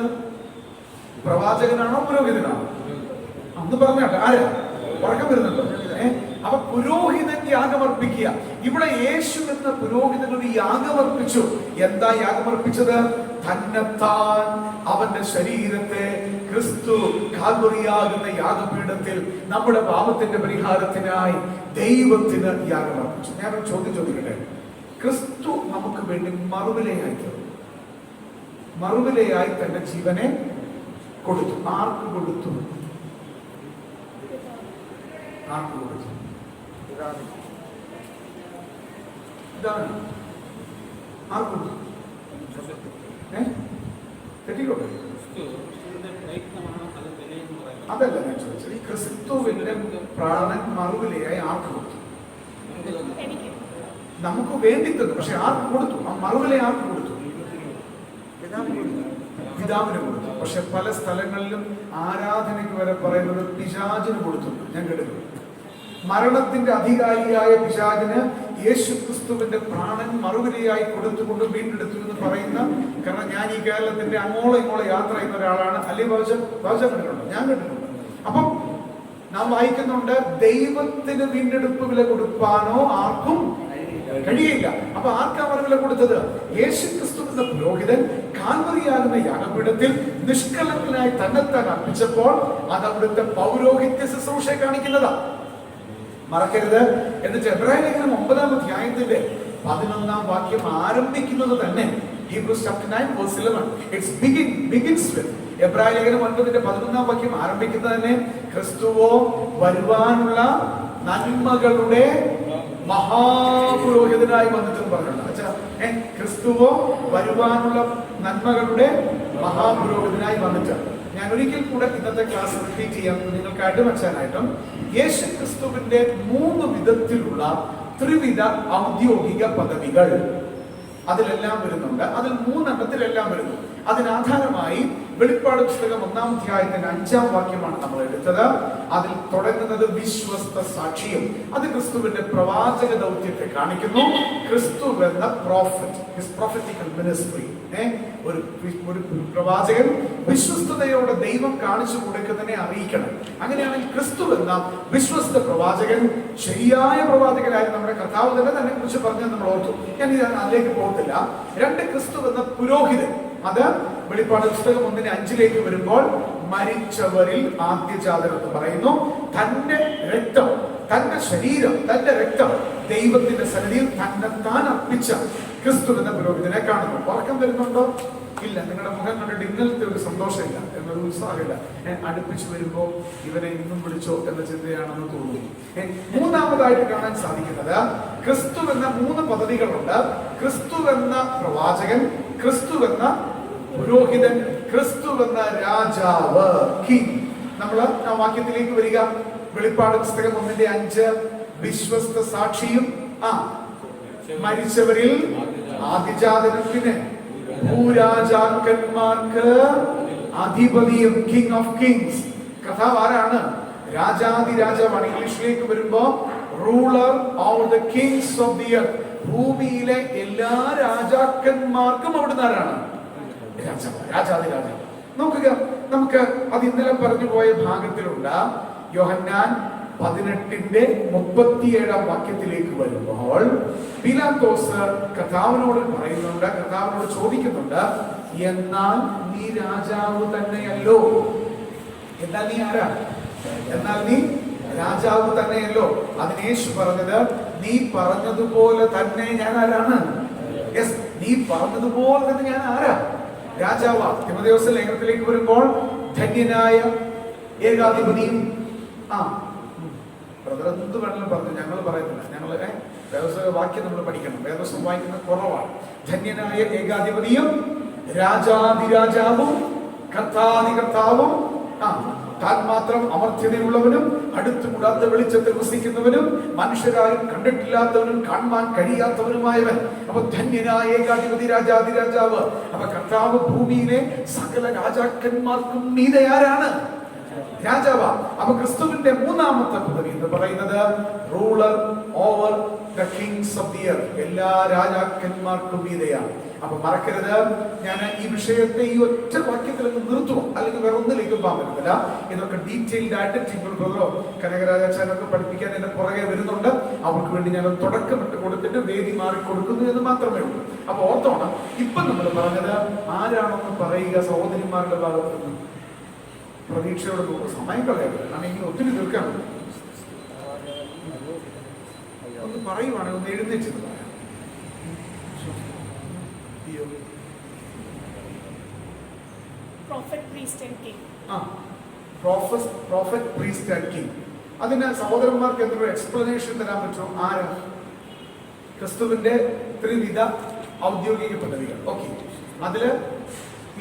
പ്രവാചകനാണോ പുരോഹിതനാണോ? അന്ന് പറഞ്ഞാട്ടെ, ആരാ? ഉറക്കം വരുന്നുണ്ടോ? അപ്പൊ പുരോഹിതൻ യാഗമർപ്പിക്കുക. ഇവിടെ യേശു എന്ന പുരോഹിതൻ ഒരു യാഗമർപ്പിച്ചു. എന്താ യാഗമർപ്പിച്ചത്? തന്നെത്താൻ അവന്റെ ശരീരത്തെ ക്രിസ്തു കാൽവറിയാകുന്ന യാഗപീഠത്തിൽ നമ്മുടെ പാപത്തിന്റെ പരിഹാരത്തിനായി ദൈവത്തിന് യാഗമർപ്പിച്ചു. ഞാനൊരു ചോദ്യം ചോദിക്കട്ടെ. ക്രിസ്തു നമുക്ക് വേണ്ടി മറുവിലയായി തീർന്നു. മറുവിലയായി തന്റെ ജീവനെ കൊടുത്തു. ആർക്ക് കൊടുത്തു? ആർക്ക് കൊടുത്തു? ഇതാണ് ആർക്ക് കൊടുത്തു? തെറ്റിക്കോട്ടെ, അതല്ല ഞാൻ ചോദിച്ചത്. ഈ ക്രിസ്തുവിന്റെ പ്രാണൻ മറുവിലയായി ആർക്ക് കൊടുത്തു? നമുക്ക് വേണ്ടി തന്നു. പക്ഷെ ആർക്ക് കൊടുത്തു? ആ മറുവിലെ ആർക്ക് കൊടുത്തു? പിതാവിന് കൊടുത്തു. പക്ഷെ പല സ്ഥലങ്ങളിലും ആരാധനയ്ക്ക് വരെ പറയുന്നത് പിശാചിന് കൊടുത്തു. ഞാൻ കേട്ടിട്ടുണ്ട്. മരണത്തിന്റെ അധികാരിയായ പിശാചിന് യേശു ക്രിസ്തുവിന്റെ പ്രാണൻ മറുവിലയായി കൊടുത്തുകൊണ്ട് വീണ്ടെടുത്തു എന്ന് പറയുന്ന, കാരണം ഞാൻ ഈ കേരളത്തിന്റെ അങ്ങോളം ഇങ്ങോളം യാത്ര ചെയ്യുന്ന ഒരാളാണ്. അല്ലെ ഭാഷ കണ്ടിട്ടുണ്ടോ? ഞാൻ കേട്ടിട്ടുണ്ട്. അപ്പം നാം വായിക്കുന്നുണ്ട്, ദൈവത്തിന് വീണ്ടെടുപ്പ് വില കൊടുക്കാനോ ആർക്കും കഴിയില്ല. അപ്പൊ ആർക്കാ മറുവില കൊടുത്തത്? യേശു ക്രിസ്തു എന്ന പുരോഹിതൻ കാൽവറിയാകുന്ന യാഗപീഠത്തിൽ നിഷ്കളങ്കനായി തന്നെത്താൻ അർപ്പിച്ചപ്പോൾ അത് അവിടുത്തെ പൗരോഹിത്യ ശുശ്രൂഷയെ കാണിക്കുന്നതാ. മറക്കരുത്. എന്നിട്ട് എബ്രായ ലേഖനം 9-ാം അധ്യായത്തിന്റെ 11-ാം വാക്യം ആരംഭിക്കുന്നത് തന്നെ Hebrews chapter 9 verse 11. It's begins with എബ്രായ ലേഖനം 9-ന്റെ 11-ാം വാക്യം ആരംഭിക്കുന്നത് തന്നെ ക്രിസ്തുവോ വരുവാനുള്ള നന്മകളുടെ മഹാപുരോഹിതനായി വന്നിട്ടെന്ന് പറഞ്ഞിട്ടുണ്ട്. ക്രിസ്തുവോ വരുവാനുള്ള നന്മകളുടെ മഹാപുരോഹിതനായി വന്നിട്ട്. ഞാൻ ഒരിക്കൽ കൂടെ ഇന്നത്തെ ക്ലാസ് റിപ്പീറ്റ് ചെയ്യാം നിങ്ങൾക്കായിട്ട് മനസ്സിലായിട്ടും. യേശു ക്രിസ്തുവിന്റെ 3 വിധത്തിലുള്ള ത്രിവിധ ഔദ്യോഗിക പദവികൾ അതിലെല്ലാം വരുന്നുണ്ട്. അതിൽ 3 എണ്ണത്തിലെല്ലാം വരുന്നു. അതിനാധാരമായി വെളിപ്പാട് പുസ്തകം 1-ാം അധ്യായത്തിന്റെ 5-ാം വാക്യമാണ് നമ്മൾ എടുത്തത്. അതിൽ തുടങ്ങുന്നത് വിശ്വസ്ത സാക്ഷിയും. അത് ക്രിസ്തുവിന്റെ പ്രവാചക ദൗത്യത്തെ കാണിക്കുന്നു. ക്രിസ്തു എന്ന പ്രോഫറ്റ്, ഹിസ് പ്രൊഫറ്റിക്കൽ മിനിസ്ട്രി. ഒരു പ്രവാചകൻ വിശ്വസ്തയോടെ ദൈവം കാണിച്ചു കൊടുക്കുന്നതിനെ അറിയിക്കണം. അങ്ങനെയാണെങ്കിൽ ക്രിസ്തു എന്ന വിശ്വസ്ത പ്രവാചകൻ ശരിയായ പ്രവാചകനായി നമ്മുടെ കർത്താവ് തന്നെ കുറിച്ച് പറഞ്ഞത് നമ്മൾ ഓർത്തു. ഞാൻ അതിലേക്ക് പോകത്തില്ല. 2 ക്രിസ്തു എന്ന പുരോഹിതൻ. അത് വെളിപ്പാട് പുസ്തകം 1:5 വരുമ്പോൾ മരിച്ചവരിൽ ആദ്യജാതൻ എന്ന് പറയുന്നു. തന്റെ രക്തം, തന്റെ ശരീരം, തന്റെ രക്തം ദൈവത്തിന്റെ സന്നിധിയിൽ തന്നെത്താൻ അർപ്പിച്ച ക്രിസ്തു എന്ന പുരോഹിതനെ കാണുന്നു. ഉറക്കം വരുന്നുണ്ടോ? ഇല്ല. നിങ്ങളുടെ മുഖം കണ്ടിട്ട് ഇന്നലത്തെ ഒരു സന്തോഷമില്ല, എന്നൊരു ഉത്സാഹമില്ല. അടുപ്പിച്ചു വരുമ്പോ ഇവനെ ഇന്നും വിളിച്ചോ എന്ന ചിന്തയാണെന്ന് തോന്നുന്നു. 3ാമതായിട്ട് കാണാൻ സാധിക്കുന്നത് ക്രിസ്തു എന്ന 3 പദവികളുണ്ട്. ക്രിസ്തു എന്ന പ്രവാചകൻ, ക്രിസ്തു എന്ന പുരോഹിതൻ, ക്രിസ്തു എന്ന രാജാവ്, കിങ്. നമ്മൾ ആ വാക്യത്തിലേക്ക് വരിക. വെളിപ്പാട് പുസ്തകം 1:5 വിശ്വസ്ത സാക്ഷിയും മരിച്ചവരിൽ ആദിജാതനത്തിന് ഭൂരാജാക്കന്മാർക്ക് അധിപതിയും, കിങ് ഓഫ് കിങ്സ്. കഥാവ് ആരാണ്? രാജാതിരാജാവാണ്. ഇംഗ്ലീഷിലേക്ക് വരുമ്പോ ruler of the Kings of the earth. ഭൂമിയിലെ എല്ലാ രാജാക്കന്മാർക്കും അവിടുന്ന് ആരാണ്? രാജാതിരാജാവ്. നോക്കുക, നമുക്ക് അത് ഇന്നലെ പറഞ്ഞു പോയ ഭാഗത്തിലുണ്ട്. യോഹന്നാൻ 18:37 വാക്യത്തിലേക്ക് വരുമ്പോൾ പീലാത്തോസ് കർത്താവിനോട് പറയുന്നുണ്ട്, കർത്താവിനോട് ചോദിക്കുന്നുണ്ട്, എന്നാൽ നീ രാജാവ് തന്നെയല്ലോ? എന്നാൽ നീ ആരാ? എന്നാൽ നീ രാജാവ് തന്നെയല്ലോ? അതിന് യേശു പറഞ്ഞത്, നീ പറഞ്ഞതുപോലെ തന്നെ ഞാൻ ആരാണ്? നീ പറഞ്ഞതുപോലെ തന്നെ ഞാൻ ആരാ? രാജാവാ. തിമോഥെയോസ് ലേഖനത്തിലേക്ക് വരുമ്പോൾ ധന്യനായ ഏകാധിപതിയും ബ്രദർ എന്ത് വേണമെങ്കിലും പറഞ്ഞു, ഞങ്ങൾ പറയുന്നില്ല. ഞങ്ങൾ വേദപുസ്തക വാക്യം നമ്മൾ പഠിക്കണം. വേദപുസ്തകം വായിക്കുന്നത് കുറവാണ്. ധന്യനായ ഏകാധിപതിയും രാജാതിരാജാവും കർത്താതികർത്താവും താൻ മാത്രം അമർത്യതയുള്ളവനും അടുത്തുകൂടാത്ത വെളിച്ചത്തിൽ വസിക്കുന്നവനും മനുഷ്യരാരും കണ്ടിട്ടില്ലാത്തവനും കാണാൻ കഴിയാത്തവനുമായവൻ. അപ്പൊ ധന്യനായ ഏകാധിപതി രാജാതിരാജാവ്. അപ്പൊ കർത്താവ് ഭൂമിയിലെ സകല രാജാക്കന്മാർക്കും മീതെ ആരാണ്? രാജാവാ. അപ്പൊ ക്രിസ്തുവിന്റെ മൂന്നാമത്തെ പദവി എന്ന് പറയുന്നത് ruler over the Kings of the earth. എല്ലാ രാജാക്കന്മാർക്കും മീതെയാണ്. അപ്പൊ മറക്കരുത്, ഞാൻ ഈ വിഷയത്തെ ഈ ഒറ്റ വാക്യത്തിൽ നിർത്തുമോ അല്ലെങ്കിൽ വേറെ ഒന്നിലേക്ക് പോകാൻ പറ്റത്തില്ല. ഇതൊക്കെ ഡീറ്റെയിൽഡ് ആയിട്ട് ടിമ്പിൾ ബ്രദറോ കനകരാജാച്ചാനൊക്കെ പഠിപ്പിക്കാൻ എന്റെ പുറകെ വരുന്നുണ്ട്. അവർക്ക് വേണ്ടി ഞാൻ തുടക്കമിട്ട് കൊടുത്തിട്ട് വേദി മാറി കൊടുക്കുന്നു എന്ന് മാത്രമേ ഉള്ളൂ. അപ്പൊ ഓർത്തോണം, ഇപ്പൊ നമ്മൾ പറഞ്ഞത് ആരാണെന്ന് പറയുക സഹോദരിമാരുടെ ഭാഗത്ത് നിന്ന്. പ്രതീക്ഷയോടെ സമയം കളയരുത്, കാരണം ഇനി ഒത്തിരി തീർക്കാൻ ഒന്ന് പറയുവാണെങ്കിൽ ഒന്ന് എഴുന്നേച്ചത് പറയാം. Prophet priest and king. അതിന് സഹോദരന്മാർക്ക് എന്തൊരു എക്സ്പ്ലനേഷൻ തരാൻ പറ്റുമോ? ആരാ? ക്രിസ്തുവിന്റെ ത്രിവിധ ഔദ്യോഗിക പദവികൾ. ഓക്കെ, അതില്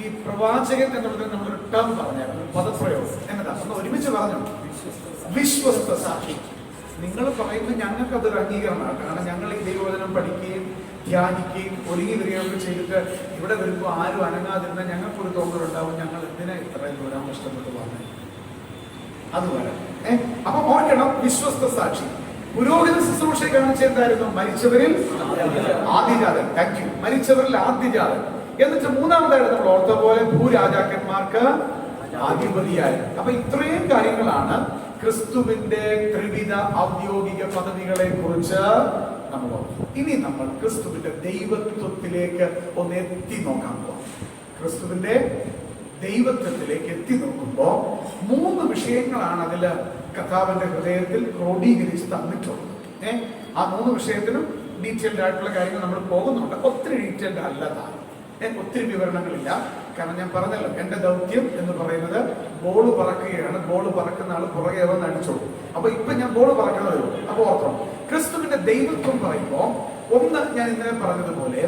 ഈ പ്രവാചകൻ എന്നുള്ളതിന് നമ്മളൊരു ടേം പറഞ്ഞായിരുന്നു, പദപ്രയോഗം എന്നതാ. ഒന്ന് ഒരുമിച്ച് പറഞ്ഞു, വിശ്വസ്ത സാക്ഷി. നിങ്ങൾ പറയുന്നത് ഞങ്ങൾക്ക് അതൊരു അംഗീകരണമാണ്. കാരണം ഞങ്ങൾ ഈ ദൈവവചനം പഠിക്കുകയും ധ്യാനിക്കുകയും ഒരുങ്ങി വരികയൊക്കെ ചെയ്തിട്ട് ഇവിടെ വരുമ്പോൾ ആരും അനങ്ങാതിരുന്ന ഞങ്ങൾക്കൊരു തോന്നലുണ്ടാവും, ഞങ്ങൾ എന്തിനാ ഇത്രയും ദൂരം ഇഷ്ടപ്പെട്ട് വന്നത്. അതുപോലെ അപ്പൊ ഓർക്കണം, വിശ്വസ്ത സാക്ഷി. പുരോഹിത ശുശ്രൂഷ കാണിച്ച എന്തായിരുന്നു? മരിച്ചവരിൽ ആദ്യജാതൻ. Thank you. മരിച്ചവരിൽ ആദ്യജാതൻ. എന്നിട്ട് മൂന്നാമതായിട്ട് നമ്മൾ ഓർത്ത പോലെ ഭൂരാജാക്കന്മാർക്ക് അധിപതിയായി. അപ്പൊ ഇത്രയും കാര്യങ്ങളാണ് ക്രിസ്തുവിന്റെ ത്രിവിധ ഔദ്യോഗിക പദവികളെ കുറിച്ച് നമ്മൾ ഓർത്തു. ഇനി നമ്മൾ ക്രിസ്തുവിന്റെ ദൈവത്വത്തിലേക്ക് ഒന്ന് എത്തി നോക്കാൻ പോവാം. ക്രിസ്തുവിന്റെ ദൈവത്വത്തിലേക്ക് എത്തി നോക്കുമ്പോൾ 3 വിഷയങ്ങളാണ് അതില് കർത്താവിന്റെ ഹൃദയത്തിൽ ക്രോഡീകരിച്ച് തന്നിട്ടുള്ളത്. ആ 3 വിഷയത്തിലും ഡീറ്റെയിൽഡ് ആയിട്ടുള്ള കാര്യങ്ങൾ നമ്മൾ പോകുന്നുണ്ട്. ഒത്തിരി ഡീറ്റെയിൽഡ് അല്ലതാണ്, ഒത്തിരി വിവരണങ്ങളില്ല. കാരണം ഞാൻ പറഞ്ഞല്ലോ, എന്റെ ദൗത്യം എന്ന് പറയുന്നത് ബോള് പറക്കുകയാണ്. ബോള് പറക്കുന്ന ആള് പുറകെ വന്ന് അടിച്ചോളൂ. അപ്പൊ ഇപ്പൊ ഞാൻ ബോള് പറക്കുന്നതേ ഉള്ളൂ. അപ്പൊ ഓർക്കണം, ക്രിസ്തുവിന്റെ ദൈവത്വം പറയുമ്പോ ഒന്ന്, ഞാൻ ഇന്നലെ പറഞ്ഞതുപോലെ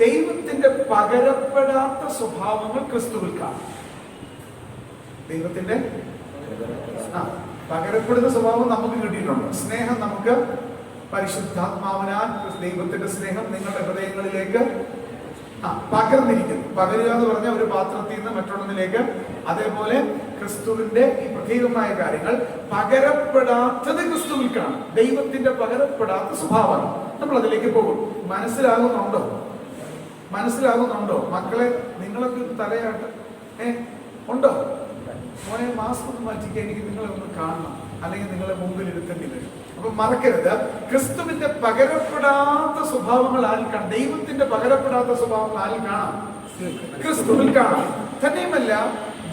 ദൈവത്തിന്റെ പകരപ്പെടാത്ത സ്വഭാവങ്ങൾ ക്രിസ്തുവിൽ കാണും. ദൈവത്തിന്റെ പകരപ്പെടുന്ന സ്വഭാവം നമുക്ക് കിട്ടിയിട്ടുണ്ട്. സ്നേഹം നമുക്ക് പരിശുദ്ധാത്മാവിനാൽ ദൈവത്തിന്റെ സ്നേഹം നിങ്ങളുടെ ഹൃദയങ്ങളിലേക്ക് പകർന്നിരിക്കുന്നു. പകരുക എന്ന് പറഞ്ഞാൽ ഒരു പാത്രത്തിൽ നിന്ന് മറ്റൊന്നിലേക്ക്. അതേപോലെ ക്രിസ്തുവിന്റെ ഈ പ്രത്യേകമായ കാര്യങ്ങൾ പകരപ്പെടാത്തത് ക്രിസ്തുവിൽ കാണും. ദൈവത്തിന്റെ പകരപ്പെടാത്ത സ്വഭാവം. നമ്മൾ അതിലേക്ക് പോകും. മനസ്സിലാകുന്നുണ്ടോ? മക്കളെ, നിങ്ങളൊക്കെ തലയാട്ട് ഉണ്ടോ? മോനെ, മാസ്ക് ഒന്ന് മാറ്റിക്കാൻ എനിക്ക് നിങ്ങളെ ഒന്ന് കാണണം, അല്ലെങ്കിൽ നിങ്ങളെ മുമ്പിൽ ഇരുത്തേണ്ടി വരും. അപ്പൊ മറക്കരുത്, ക്രിസ്തുവിന്റെ പകരപ്പെടാത്ത സ്വഭാവങ്ങൾ ആരിൽ കാണാം? ദൈവത്തിന്റെ പകരപ്പെടാത്ത സ്വഭാവങ്ങൾ ആരിൽ കാണാം? ക്രിസ്തുവിൽ കാണാം. തന്നെയുമല്ല,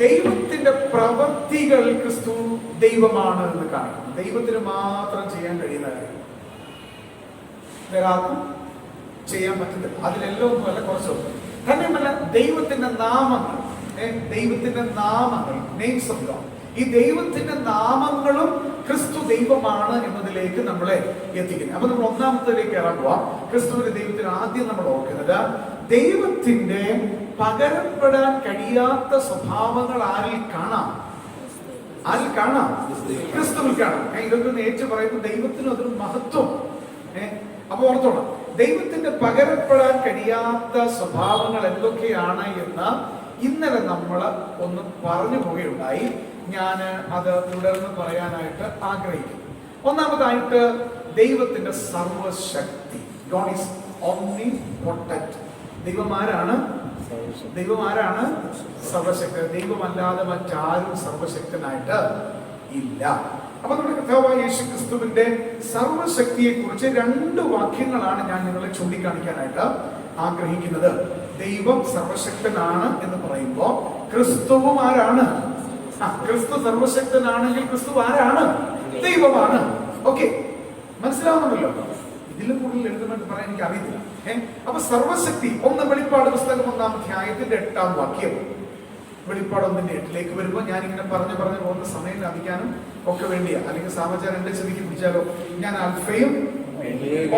ദൈവത്തിന്റെ പ്രവൃത്തികൾ ക്രിസ്തു ദൈവമാണ് എന്ന് കാണാം. ദൈവത്തിന് മാത്രം ചെയ്യാൻ കഴിയുന്ന കാര്യം വേറെ ആർക്കും ചെയ്യാൻ പറ്റുന്നില്ല. അതിലെല്ലാം ഒന്നുമല്ല, കുറച്ചൊന്നും. തന്നെയുമല്ല, ദൈവത്തിന്റെ നാമങ്ങൾ, നെയിംസ് ഓഫ് ഗോഡ്, ഈ ദൈവത്തിന്റെ നാമങ്ങളും ക്രിസ്തു ദൈവമാണ് എന്നതിലേക്ക് നമ്മളെ എത്തിക്കുന്നത്. അപ്പൊ നമ്മൾ ഒന്നാമത്തേക്ക് ഇറങ്ങുക. ക്രിസ്തുവിന്റെ ദൈവത്തിന് ആദ്യം നമ്മൾ ഓർക്കുന്നത്, ദൈവത്തിന്റെ പകരപ്പെടാൻ കഴിയാത്ത സ്വഭാവങ്ങൾ ആരിൽ കാണാം? ക്രിസ്തുവിൽ കാണാം. ഇതൊക്കെ ഒന്ന് ഏറ്റു പറയുമ്പോൾ ദൈവത്തിനും അതൊരു മഹത്വം. അപ്പൊ ഓർത്തോണം, ദൈവത്തിന്റെ പകരപ്പെടാൻ കഴിയാത്ത സ്വഭാവങ്ങൾ എന്തൊക്കെയാണ് എന്ന് ഇന്നലെ നമ്മൾ ഒന്ന് പറഞ്ഞു പോവുകയുണ്ടായി. ഞാൻ അത് തുടർന്ന് പറയാനായിട്ട് ആഗ്രഹിക്കുന്നു. ഒന്നാമതായിട്ട്, ദൈവത്തിന്റെ സർവശക്തി. God is ഓംനിപൊട്ടന്റ്. ദൈവം ആരാണ്? സർവശക്തൻ. ദൈവമല്ലാതെ മറ്റാരും സർവശക്തനായിട്ട് ഇല്ല. അപ്പൊ നമ്മുടെ കർത്താവായ യേശു ക്രിസ്തുവിന്റെ സർവശക്തിയെ കുറിച്ച് 2 വാക്യങ്ങളാണ് ഞാൻ നിങ്ങളെ ചൂണ്ടിക്കാണിക്കാനായിട്ട് ആഗ്രഹിക്കുന്നത്. ദൈവം സർവശക്തനാണ് എന്ന് പറയുമ്പോൾ ക്രിസ്തുവും ആരാണ്? ക്രിസ്തു സർവശക്തനാണെങ്കിൽ ക്രിസ്തു ആരാണ്? ദൈവമാണ്. ഓക്കെ, മനസ്സിലാവുന്നുണ്ടല്ലോ? ഇതിലും കൂടുതൽ എഴുതുമെന്ന് പറയാൻ എനിക്ക് അറിയത്തില്ല. അപ്പൊ സർവശക്തി ഒന്ന് വെളിപ്പാട് പുസ്തകം 1-ാം അധ്യായത്തിന്റെ 8-ാം വാക്യം. വെളിപ്പാട് 1:8 വരുമ്പോൾ ഞാനിങ്ങനെ പറഞ്ഞു പോകുന്ന സമയം ലാഭിക്കാനും ഒക്കെ വേണ്ടിയാ. അല്ലെങ്കിൽ സാമചാരം എന്റെ ചെവിക്ക് പിടിച്ചാലോ, ഞാൻ അൽഫയും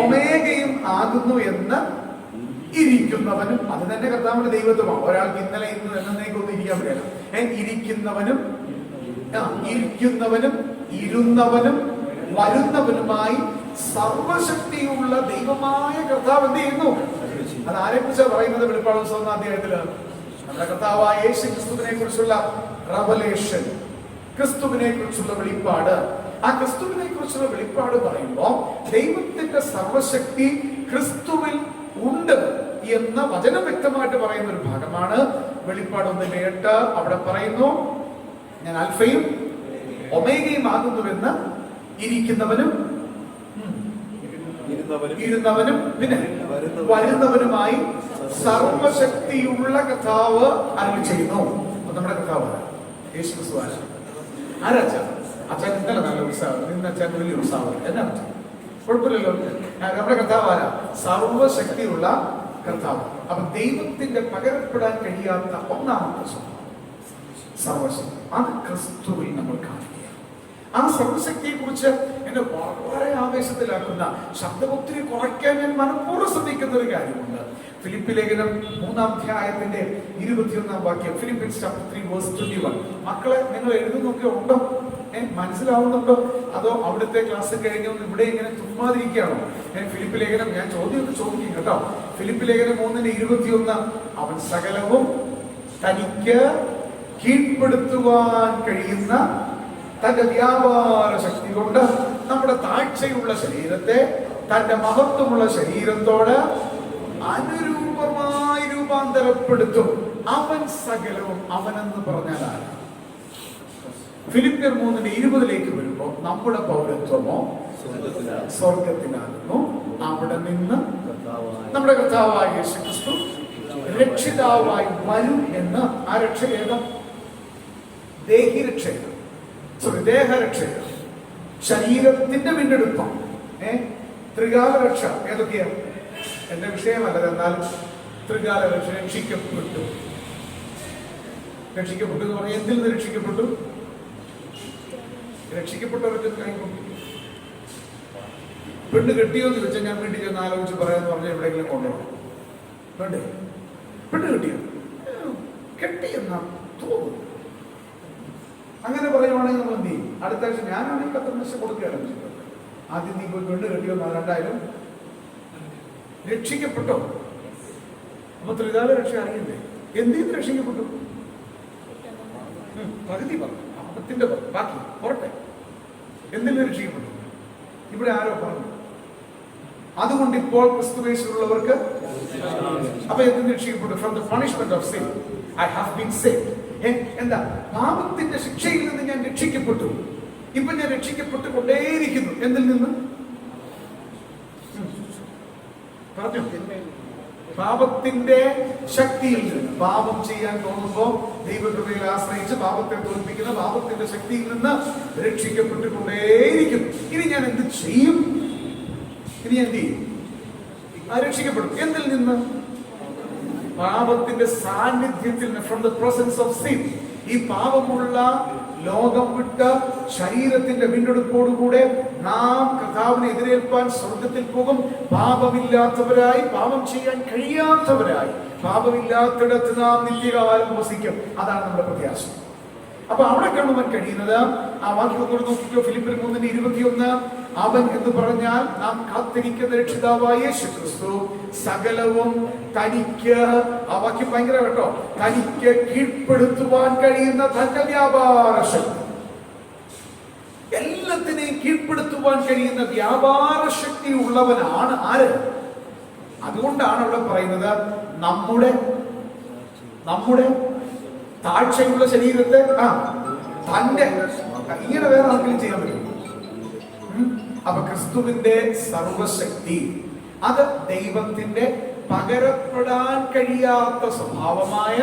ഒമേഗയും ആകുന്നു എന്ന് ഇരിക്കുന്നവനും, അത് തന്നെ കർത്താവിന്റെ ദൈവത്വമാണ്. ഒരാൾക്ക് ഇന്നലെ ഇന്ന് എന്നേക്കൊന്നും ഇരിക്കാൻ പറ്റില്ല. ഇരിക്കുന്നവനും ഇരുന്നവനും വരുന്നവനുമായി സർവശക്തിയുള്ള ദൈവമായ കർത്താവ് എന്ത് ചെയ്യുന്നു? അത് ആരെ കുറിച്ചാണ് പറയുന്നത്? വെളിപ്പാട് 1-ാം അധ്യായത്തില് നമ്മുടെ കർത്താവായ യേശു ക്രിസ്തുവിനെ കുറിച്ചുള്ള റെവലേഷൻ, ക്രിസ്തുവിനെ കുറിച്ചുള്ള വെളിപ്പാട്. ആ ക്രിസ്തുവിനെ കുറിച്ചുള്ള വെളിപ്പാട് പറയുമ്പോൾ ദൈവത്തിന്റെ സർവശക്തി ക്രിസ്തുവിൽ ഉണ്ട് എന്ന വചനം വ്യക്തമായിട്ട് പറയുന്ന ഒരു ഭാഗമാണ് വെളിപ്പാട് 1:8. അവിടെ പറയുന്നു, ഞാൻ അൽഫയും ഒമേഗയും ആകുന്നുവെന്ന് ഇരിക്കുന്നവനും ഇരുന്നവനും പിന്നെ വരുന്നവനുമായി സർവശക്തിയുള്ള കർത്താവ് അരുളി ചെയ്യുന്നു. നമ്മുടെ കർത്താവ് യേശു ക്രിസ്തു. ആരാ അച്ഛൻ? ഇന്നലെ നല്ല ഉത്സാഹം, ഇന്ന് അച്ഛൻ വലിയ ഉത്സാഹം. എന്നാ കുഴപ്പമില്ലല്ലോ. നമ്മുടെ കർത്താവ് ആരാ? സർവശക്തിയുള്ള കർത്താവ്. അപ്പൊ ദൈവത്തിന്റെ പകരപ്പെടാൻ കഴിയാത്ത ഒന്നാമത്തെ സ്വഭാവം സർവശക്തി. അത് ക്രിസ്തുവിൽ നമ്മൾ കാണുക. ആ സർവശക്തിയെ കുറിച്ച് എന്നെ വളരെ ആവേശത്തിലാക്കുന്ന, ശബ്ദം ഒത്തിരി കുറയ്ക്കാൻ ഞാൻ മനഃപൂർവ്വം ശ്രദ്ധിക്കുന്ന ഒരു കാര്യമുണ്ട്. ഫിലിപ്പ് ലേഖനം 3-ാം അധ്യായത്തിന്റെ 21-ാം വാക്യം. Philippines chapter 3:21. മക്കളെ, നിങ്ങൾ എഴുതുന്നൊക്കെ ഉണ്ടോ? മനസ്സിലാവുന്നുണ്ടോ? അതോ അവിടുത്തെ ക്ലാസ് കഴിഞ്ഞു ഇവിടെ ഇങ്ങനെ തുമ്മാതിരിക്കുകയാണോ? ഫിലിപ്പ് ലേഖനം ഞാൻ ചോദ്യമൊക്കെ ചോദിക്കും കേട്ടോ. ഫിലിപ്പ് ലേഖനം 3:21. അവൻ സകലവും തനിക്ക് കീഴ്പ്പെടുത്തുവാൻ കഴിയുന്ന തന്റെ വ്യാപാര ശക്തി കൊണ്ട് നമ്മുടെ താഴ്ചയുള്ള ശരീരത്തെ തന്റെ മഹത്വമുള്ള ശരീരത്തോട് അനുരൂപമായി രൂപാന്തരപ്പെടുത്തും. അവൻ സകലവും. അവനെന്ന് പറഞ്ഞാൽ ആരാ? ഫിലിപ്പിയർ 3:20 വരുമ്പോൾ നമ്മുടെ പൗരത്വമോ സ്വർഗത്തിലാകുന്നു. അവിടെ നിന്ന് നമ്മുടെ കർത്താവായ യേശു ക്രിസ്തു രക്ഷിതാവായി വരും എന്ന്. ആ രക്ഷ ഏതാ? ദേഹിരക്ഷയാണ്. ദേഹരക്ഷ, ശരീരത്തിന്റെ വീണ്ടെടുപ്പം, ത്രികാല രക്ഷ. ഏതൊക്കെയാണ്? എന്റെ വിഷയമല്ലത്, എന്നാലും ത്രികാല രക്ഷ. രക്ഷിക്കപ്പെട്ടു എന്ന് പറഞ്ഞാൽ എന്തിൽ നിന്ന് രക്ഷിക്കപ്പെട്ടു? രക്ഷിക്കപ്പെട്ടവർക്ക് കൈകൊണ്ടു. പെണ്ണ് കെട്ടിയോന്ന് ചോദിച്ചാൽ ഞാൻ വീട്ടിൽ ചെന്ന് ആലോചിച്ച് പറയാന്ന് പറഞ്ഞാൽ എവിടെയെങ്കിലും കൊണ്ടുപോകണം. വേണ്ടേ? പെണ്ണ് കെട്ടിയെന്നാ തോന്നുന്നു. അങ്ങനെ പറയുവാണെങ്കിൽ നമ്മൾ എന്ത് ചെയ്യും? അടുത്ത ആഴ്ച ഞാനാണെങ്കിൽ 10 ലക്ഷം കൊടുക്കുകയാണ്. ആദ്യം നീ പോയി പെണ്ണ് കെട്ടിയോ? 2000 രക്ഷിക്കപ്പെട്ടോ? അപ്പൊ ത്രികാല രക്ഷ അറിയണ്ടേ? എന്തിന് രക്ഷിക്കപ്പെട്ടു? പകുതി പറഞ്ഞു, പാപത്തിന്റെ ബാക്കി പുറട്ടെ. എന്തിന് രക്ഷിക്കപ്പെട്ടു? ഇവിടെ ആരോ പറഞ്ഞു. അതുകൊണ്ട് ഇപ്പോൾ ക്രിസ്തുവേശുള്ളവർക്ക് അപ്പൊ എന്തിന് രക്ഷിക്കപ്പെട്ടു? From the punishment of sin I have been saved. എന്താ? പാപത്തിന്റെ ശിക്ഷയിൽ നിന്ന് ഞാൻ രക്ഷിക്കപ്പെട്ടു. ഇപ്പൊ ഞാൻ രക്ഷിക്കപ്പെട്ടു കൊണ്ടേയിരിക്കുന്നു. എന്തിൽ നിന്ന്? പറഞ്ഞു, പാപത്തിന്റെ ശക്തിയിൽ നിന്ന്. പാപം ചെയ്യാൻ തോന്നുമ്പോ ദൈവകൃപയിൽ ആശ്രയിച്ച് പാപത്തെ തോൽപ്പിക്കുന്ന പാപത്തിന്റെ ശക്തിയിൽ നിന്ന് രക്ഷിക്കപ്പെട്ടുകൊണ്ടേയിരിക്കുന്നു. ഇനി ഞാൻ എന്ത് ചെയ്യും? ഇനി എന്ത് ചെയ്യും? രക്ഷിക്കപ്പെടും. എന്തിൽ നിന്ന്? പാപത്തിന്റെ സാന്നിധ്യത്തിൽ. From the presence of sin. ഈ പാപമുള്ള ലോകം വിട്ട ശരീരത്തിന്റെ വീണ്ടെടുപ്പോടുകൂടെ നാം കർത്താവിനെ എതിരേൽപ്പാൻ സ്വർഗത്തിൽ പോകും. പാപമില്ലാത്തവരായി, പാപം ചെയ്യാൻ കഴിയാത്തവരായി, പാപമില്ലാത്തിടത്ത് നാം നിത്യകാലം വസിക്കും. അതാണ് നമ്മുടെ പ്രത്യാശ. അപ്പൊ അവിടെ കാണുവാൻ കഴിയുന്നത് ആ വാക്യം നോക്കിക്കോ. ഫിലിപ്പിയർ 3:21. അവൻ എന്ന് പറഞ്ഞാൽ നാം കാത്തിരിക്കുന്ന രക്ഷിതാവായ യേശു ക്രിസ്തു സകലവും തനിക്ക്, ആ വാക്യം ഭയങ്കര കേട്ടോ, തനിക്ക് കീഴ്പ്പെടുത്തുവാൻ കഴിയുന്ന തന്റെ വ്യാപാര ശക്തി. എല്ലാത്തിനെയും കീഴ്പ്പെടുത്തുവാൻ കഴിയുന്ന വ്യാപാര ശക്തി ഉള്ളവനാണ് ആര്? അതുകൊണ്ടാണ് അവിടെ പറയുന്നത് നമ്മുടെ താഴ്ചയുള്ള ശരീരത്തെ തന്റെ ഇങ്ങനെ വേറെ ആർക്കെങ്കിലും ചെയ്യാൻ പറ്റും. അപ്പൊ ക്രിസ്തുവിന്റെ സർവശക്തി, അത് ദൈവത്തിന്റെ പകരപ്പെടാൻ കഴിയാത്ത സ്വഭാവമായ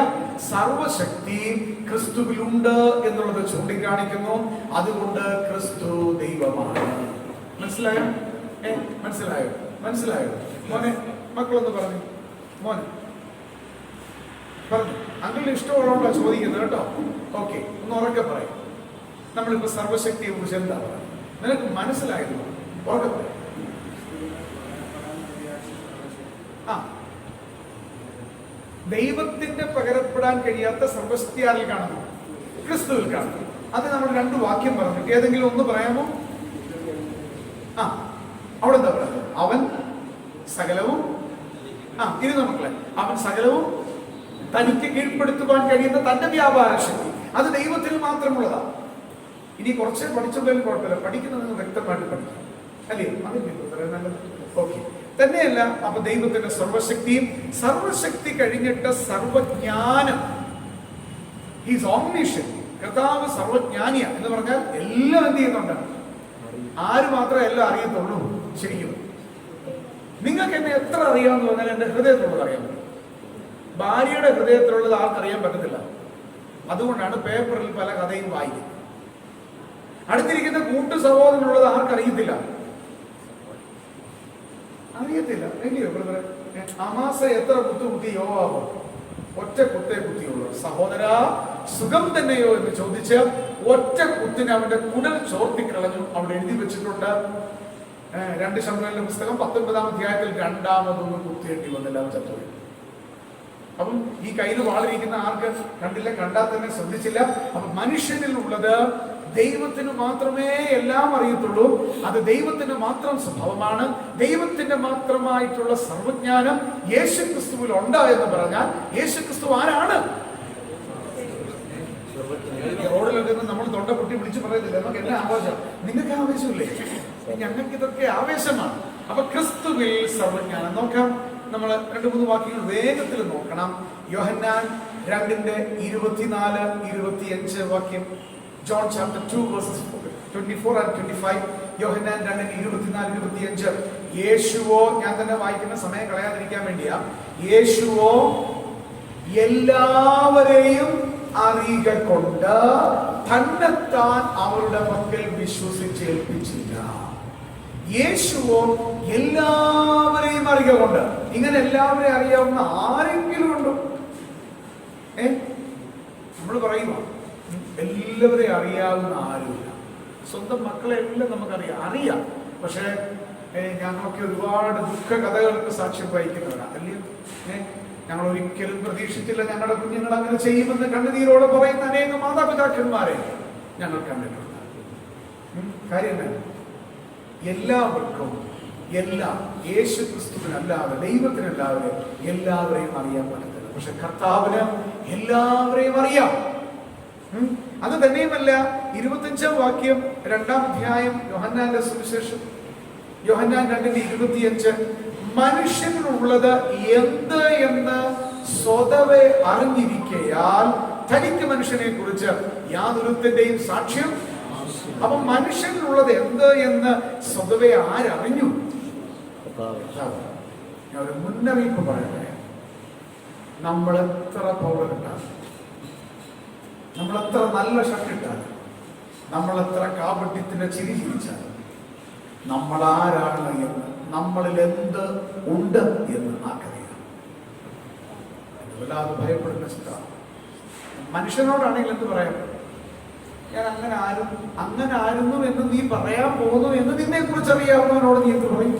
സർവശക്തി ക്രിസ്തുവിലുണ്ട് എന്നുള്ളത് ചൂണ്ടിക്കാണിക്കുന്നു. അതുകൊണ്ട് ക്രിസ്തു ദൈവമാണ്. മനസ്സിലായോ? മനസ്സിലായോ? മോനെ, മക്കളൊന്ന് പറഞ്ഞു. മോനെ പറഞ്ഞു. അങ്കിളിന് ഇഷ്ടമുള്ളതുകൊണ്ടാണ് ചോദിക്കുന്നത് കേട്ടോ. ഓക്കെ, ഒന്ന് ഉറക്കെ പറയും. നമ്മളിപ്പോ സർവശക്തിയെ കുറിച്ച് എന്താ പറയുക? നിനക്ക് മനസ്സിലായിരുന്നു? ഉറക്കെ പറയും. ദൈവത്തിന്റെ പകരപ്പെടാൻ കഴിയാത്ത സർവശക്തി ആരിൽ കാണുന്നു? ക്രിസ്തുവിൽ കാണുന്നു. അത് നമ്മൾ 2 വാക്യം പറഞ്ഞു. ഏതെങ്കിലും ഒന്ന് പറയാമോ? അവിടെ എന്താ പറയുന്നത്? അവൻ സകലവും ഇരുന്ന മക്കളെ, അവൻ സകലവും തനിക്ക് കീഴ്പ്പെടുത്തുവാൻ കഴിയുന്ന തന്റെ വ്യാപാര ശക്തി, അത് ദൈവത്തിന് മാത്രമുള്ളതാണ്. ഇനി കുറച്ച് പഠിച്ചെങ്കിലും കുഴപ്പമില്ല, പഠിക്കുന്നത് വ്യക്തമായിട്ട് പഠിക്കും, അല്ലേ? അതില്ലേ നല്ലത്? ഓക്കെ. തന്നെയല്ല, അപ്പൊ ദൈവത്തിന്റെ സർവശക്തിയും, സർവശക്തി കഴിഞ്ഞിട്ട് സർവജ്ഞാനം. ഈസ് ഓംനിഷൻ. കർത്താവ് സർവജ്ഞാനിയ എന്ന് പറഞ്ഞാൽ എല്ലാം എന്ത് ചെയ്യുന്നുണ്ട്? ആര് മാത്രമേ എല്ലാം അറിയത്തുള്ളൂ? ശരിക്കും നിങ്ങൾക്ക് എന്നെ എത്ര അറിയാമെന്ന് പറഞ്ഞാൽ എന്റെ ഹൃദയത്തിലുള്ളത് അറിയാൻ പറ്റും. ഭാര്യയുടെ ഹൃദയത്തിലുള്ളത് ആർക്കറിയാൻ പറ്റത്തില്ല. അതുകൊണ്ടാണ് പേപ്പറിൽ പല കഥയും വായിക്കുന്നത്. അടുത്തിരിക്കുന്ന കൂട്ടു സഹോദരനുള്ളത് ആർക്കറിയത്തില്ല? അറിയത്തില്ല. എങ്കിലോ ബ്രദറെ, അമാസ എത്ര കുത്തി യോവാബ്? ഒറ്റ കുത്തേ കുത്തിയുള്ളൂ. സഹോദരാ, സുഖം തന്നെയോ എന്ന് ചോദിച്ച് ഒറ്റ കുത്തിന് അവന്റെ കുടൽ ചോർത്തിക്കളഞ്ഞു. അവിടെ എഴുതി വെച്ചിട്ടുണ്ട്. 2 ശമൂവേലിന്റെ പുസ്തകം 19-ാം അധ്യായത്തിൽ 2ാമതൊന്നും കുത്തിയേണ്ടി വന്നില്ല, അവൻ ചത്തുപോയി. അപ്പം ഈ കയ്യിൽ വാളിരിക്കുന്ന ആർക്ക് കണ്ടില്ല, കണ്ടാൽ തന്നെ ശ്രദ്ധിച്ചില്ല. അപ്പൊ മനുഷ്യനിലുള്ളത് ദൈവത്തിന് മാത്രമേ എല്ലാം അറിയത്തുള്ളൂ. അത് ദൈവത്തിന്റെ മാത്രം സ്വഭാവമാണ്. ദൈവത്തിന്റെ മാത്രമായിട്ടുള്ള സർവജ്ഞാനം യേശുക്രിസ്തുവിൽ ഉണ്ട് എന്ന് പറഞ്ഞാൽ യേശുക്രിസ്തു ആരാണ്? റോഡിലൊക്കെ നമ്മൾ തൊണ്ട പൊട്ടി വിളിച്ച് പറയുന്നില്ല, നമുക്ക് എന്നാ ആവേശം? നിങ്ങൾക്ക് ആവേശമില്ലേ? ഞങ്ങൾക്ക് ഇതൊക്കെ ആവേശമാണ്. അപ്പൊ ക്രിസ്തുവിൽ സർവജ്ഞാനം. നോക്കാം, നമ്മൾ 2-3 വാക്യങ്ങൾ വേഗത്തിൽ നോക്കണം. യോഹന്നാൻ 2:24-25 വാക്യം. John chapter 2 verses 24 and 25. യോഹന്നാൻ 2:24-25. യേശുവോ, ഞാൻ തന്നെ വായിക്കുന്ന സമയം കളയാതിരിക്കാൻ വേണ്ടിയാ, യേശുവോ എല്ലാവരെയും അറിയുക കൊണ്ട് തന്നെത്താൻ അവരുടെ പക്കൽ വിശ്വസിച്ചേൽപ്പിച്ചില്ല. യേശുവോ എല്ലാവരെയും അറിയുക കൊണ്ട്. ഇങ്ങനെ എല്ലാവരെയും അറിയാവുന്ന ആരെങ്കിലും ഉണ്ടോ? നമ്മൾ പറയുക എല്ലാവരെയും അറിയാവുന്ന ആരുമില്ല. സ്വന്തം മക്കളെ എല്ലാം നമുക്കറിയാം. പക്ഷേ ഞങ്ങളൊക്കെ ഒരുപാട് ദുഃഖ കഥകൾക്ക് സാക്ഷ്യം വഹിക്കുന്നവരാണ്, അല്ലയോ? ഞങ്ങൾ ഒരിക്കലും പ്രതീക്ഷിച്ചില്ല ഞങ്ങളുടെ കുഞ്ഞുങ്ങൾ അങ്ങനെ ചെയ്യുമെന്ന് കണ്ണുനീരോടെ പറയുന്ന അനേകം മാതാപിതാക്കന്മാരെ ഞങ്ങൾ കണ്ടിട്ടുണ്ട്. കാര്യം എല്ലാവർക്കും എല്ലാം യേശുക്രിസ്തുവിനല്ലാതെ, ദൈവത്തിനല്ലാതെ എല്ലാവരെയും അറിയാൻ പറ്റത്തില്ല. പക്ഷെ കർത്താവിന് എല്ലാവരെയും അറിയാം. അത് തന്നെയുമല്ല, 25-ാം വാക്യം 2-ാം അധ്യായം യോഹന്നാന്റെ സുവിശേഷം, യോഹന്നാൻ 2:25. മനുഷ്യനുള്ളത് എന്ത് എന്ന് സ്വതവേ അറിഞ്ഞിരിക്കയാൽ തനിക്ക് മനുഷ്യനെ കുറിച്ച് യാതൊരുത്തിന്റെയും സാക്ഷ്യം. അപ്പൊ മനുഷ്യനുള്ളത് എന്ത് എന്ന് സ്വതവേ ആരറിഞ്ഞു? ഞാൻ ഒരു മുന്നറിയിപ്പ് പറയട്ടെ. നമ്മൾ എത്ര പൗഡർ ഇട്ടാലും, നമ്മളെത്ര നല്ല ഷർട്ട് ഇട്ടാലും, നമ്മളെത്ര കാപട്യത്തിന്റെ ചിരി ചിരിച്ചാലും, നമ്മളാരാണ് എന്ന്, നമ്മളിൽ എന്ത് ഉണ്ട് എന്ന് ആർക്കറിയാം. വല്ലാതെ ഭയപ്പെടുന്ന ചിത്രം. മനുഷ്യനോടാണെങ്കിൽ എന്ത് പറയാം? ഞാൻ അങ്ങനെ ആയിരുന്നു എന്ന് നീ പറയാൻ പോകുന്നു എന്ന് നിന്നെ കുറിച്ച് അറിയാവുന്നവനോട് നീ എന്ത് പറയും?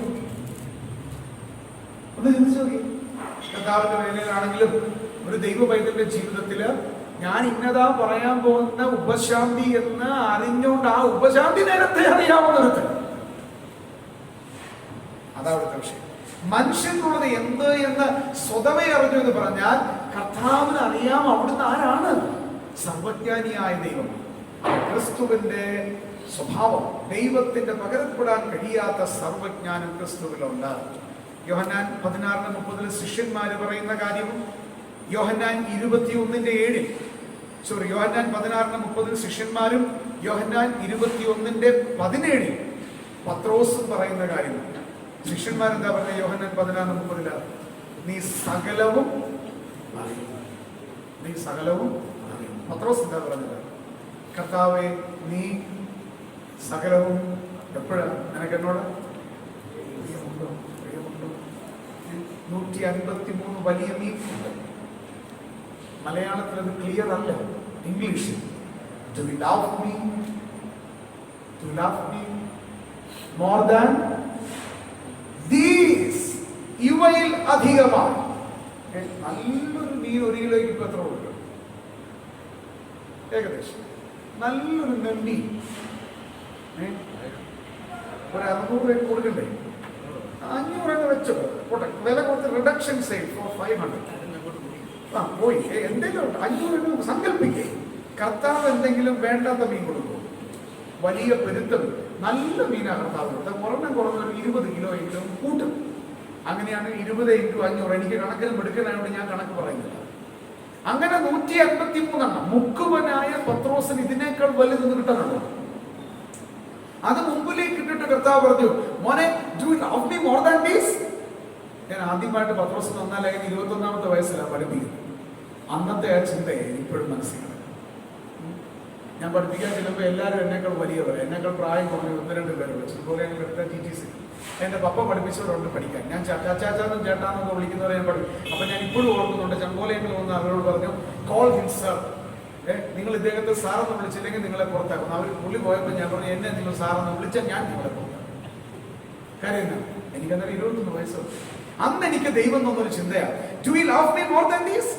ഒന്ന് ചിന്തിച്ചു നോക്കി. കർത്താവിന്റെ വേലയിലാണെങ്കിലും ഒരു ദൈവ പൈതലിന്റെ ജീവിതത്തില് ഞാൻ ഇന്നതാ പറയാൻ പോകുന്ന ഉപശാന്തി എന്ന് അറിഞ്ഞുകൊണ്ട് ആ ഉപശാന്തി നേരത്തെ അറിയാവുന്നത്. അതാ അവിടുത്തെ വിഷയം. മനുഷ്യനുള്ളത് എന്ത് എന്ന് സ്വതവേ അറിഞ്ഞു എന്ന് പറഞ്ഞാൽ കർത്താവിന് അറിയാം അവിടുന്ന് ആരാണ്? സർവജ്ഞാനിയായ ദൈവം. ക്രിസ്തുവിന്റെ സ്വഭാവം, ദൈവത്തിന്റെ പകരപ്പെടാൻ കഴിയാത്ത സർവജ്ഞാനം ക്രിസ്തുവിലുണ്ട്. യോഹന്നാൻ 16:30 ശിഷ്യന്മാര് പറയുന്ന കാര്യവും യോഹന്നാൻ 21:7 യോഹന്നാൻ 16:30 ശിഷ്യന്മാരും യോഹന്നാൻ 21:17 പത്രോസും പറയുന്ന കാര്യം. ശിഷ്യന്മാരെന്താ പറഞ്ഞ? യോഹന്നാൻ 16:30 നീ സകലവും അറിയും. പത്രോസ് എന്താ പറഞ്ഞത്? കർത്താവേ, നീ സകലവും എപ്പോഴാ നിനക്ക് എന്നോട് പ്രിയമുണ്ടോ? പ്രിയമുണ്ടോ? 153 വലിയ മീനുണ്ട്. മലയാളത്തിൽ അത് ക്ലിയർ അല്ല. ഇംഗ്ലീഷിൽ Do you love me? Do you love me more than these? ഇവയിൽ അധികമായി. നല്ലൊരു മീൻ 1 കിലോയ്ക്ക് ഇപ്പൊ എത്ര കൊടുക്കും? ഏകദേശം നല്ലൊരു നെമ്മീൻ ഒരു 600 രൂപ കൊടുക്കണ്ടേ? 500 വെച്ചോ പോട്ടെ. വില കൊടുത്ത് റിഡക്ഷൻ സെയിൽ ഫോർ 500. പോയി എന്തെങ്കിലും 500 രൂപ സങ്കല്പിക്കേ. കർത്താവ് എന്തെങ്കിലും വേണ്ടാത്ത മീൻ കൊടുക്കും. വലിയ പെരുത്തം നല്ല മീനാണ് കർത്താവ് കൊടുത്തത്. കുറഞ്ഞ ഒരു 20 കിലോ എങ്കിലും കൂട്ടും. അങ്ങനെയാണ് 20 × 500. എനിക്ക് കണക്കിന് എടുക്കാനായോണ്ട് ഞാൻ കണക്ക് പറയുന്നില്ല. അങ്ങനെ 153 മുക്കുവനായ പത്രോസിന് ഇതിനേക്കാൾ വലുതെന്ന് കിട്ടാനുണ്ടോ? അത് മുമ്പിലേക്ക് ഇട്ടിട്ട് കർത്താവ് പറഞ്ഞു, മോനെ do you love me more than these? ഞാൻ ആദ്യമായിട്ട് പത്രോസിന് 21-ാമത്തെ വയസ്സിലാണ് പഠിപ്പിക്കുന്നത്. അന്നത്തെ ആ ചിന്തയെ ഇപ്പോഴും മനസ്സിലാക്കണം. ഞാൻ പഠിപ്പിക്കാൻ ചെല്ലുമ്പോൾ എല്ലാവരും എന്നേക്കാൾ വലിയവർ, എന്നേക്കാൾ പ്രായം കുറഞ്ഞ 1-2 പേര് വിളിച്ചു. അതുപോലെ ഞങ്ങൾ എടുത്ത TTC എൻ്റെ പപ്പ പഠിപ്പിച്ചവരുണ്ട് പഠിക്കാൻ. ഞാൻ ചാച്ചാച്ചാന്നും ചേട്ടാന്നൊക്കെ വിളിക്കുന്നവരെ ഞാൻ പഠിക്കും. അപ്പം ഞാൻ ഇപ്പോഴും ഓർക്കുന്നുണ്ട്. ചമ്പോലയങ്ങൾ വന്ന് അവരോട് പറഞ്ഞു, കോൾ ഹിം സർ. നിങ്ങൾ ഇദ്ദേഹത്തെ സാറെന്ന് വിളിച്ചില്ലെങ്കിൽ നിങ്ങളെ പുറത്താക്കും. അവർ പുള്ളി പോയപ്പോൾ ഞാൻ പറഞ്ഞു, എന്നെ നിങ്ങൾ സാറെന്ന് വിളിച്ചാൽ ഞാൻ നിങ്ങളെ പുറത്താക്കും. കാര്യം എനിക്കന്നേരം 21 വയസ്സുണ്ട്. അന്ന് എനിക്ക് ദൈവം തന്നൊരു ചിന്തയാണ്, do you love me more than these?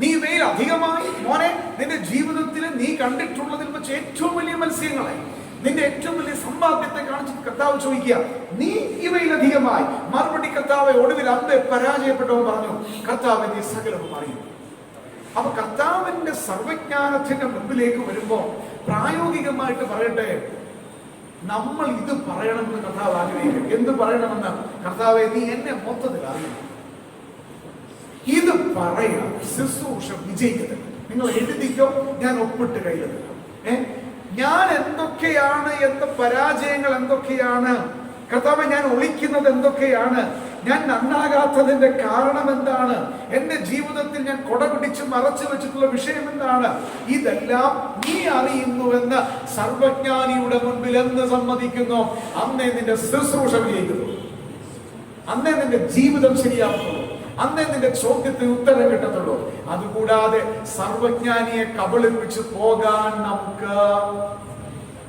നീ ഇവയിൽ അധികമായി, മോനെ നിന്റെ ജീവിതത്തിൽ നീ കണ്ടിട്ടുള്ളതിൽ വെച്ച് ഏറ്റവും വലിയ മത്സ്യങ്ങളായി, നിന്റെ ഏറ്റവും വലിയ സമ്പാദ്യത്തെ കാണിച്ചിട്ട് കർത്താവ് ചോദിക്കുക, നീ ഇവയിലധികമായി. മറുപടി കർത്താവെ ഒടുവിൽ അന്ന് പരാജയപ്പെട്ടവൻ പറഞ്ഞു, കർത്താവ് നീ സകലവും അറിയും. അപ്പൊ കർത്താവിന്റെ സർവജ്ഞാനത്തിന്റെ മുമ്പിലേക്ക് വരുമ്പോ പ്രായോഗികമായിട്ട് പറയട്ടെ, നമ്മൾ ഇത് പറയണമെന്ന് കർത്താവ് ആഗ്രഹിക്കും. എന്ത് പറയണമെന്ന്? കർത്താവെ നീ എന്നെ മൊത്തത്തിൽ അറിയണം. ഇത് പറയാം ശുശ്രൂഷ വിജയിക്കത്തില്ല. നിങ്ങൾ എഴുതിക്കോ, ഞാൻ ഒപ്പിട്ട് കയ്യിൽ തരാം. ഞാൻ എന്തൊക്കെയാണ്, എന്റെ പരാജയങ്ങൾ എന്തൊക്കെയാണ്, കർത്താവ് ഞാൻ ഒളിക്കുന്നത് എന്തൊക്കെയാണ്, ഞാൻ നന്നാകാത്തതിന്റെ കാരണം എന്താണ്, എന്റെ ജീവിതത്തിൽ ഞാൻ കൊട പിടിച്ച് മറച്ചു വെച്ചിട്ടുള്ള വിഷയം എന്താണ്, ഇതെല്ലാം നീ അറിയുന്നുവെന്ന് സർവജ്ഞാനിയുടെ മുൻപിൽ എന്ന് സമ്മതിക്കുന്നു, അന്നേ നിന്റെ ശുശ്രൂഷ വിജയിക്കുന്നു, അന്നേ നിന്റെ ജീവിതം ശരിയാകുന്നു, അന്നേ നിന്റെ ചോദ്യത്തിന് ഉത്തരം കിട്ടത്തുള്ളൂ. അതുകൂടാതെ സർവജ്ഞാനിയെ കബളിപ്പിച്ച് പോകാൻ നമുക്ക്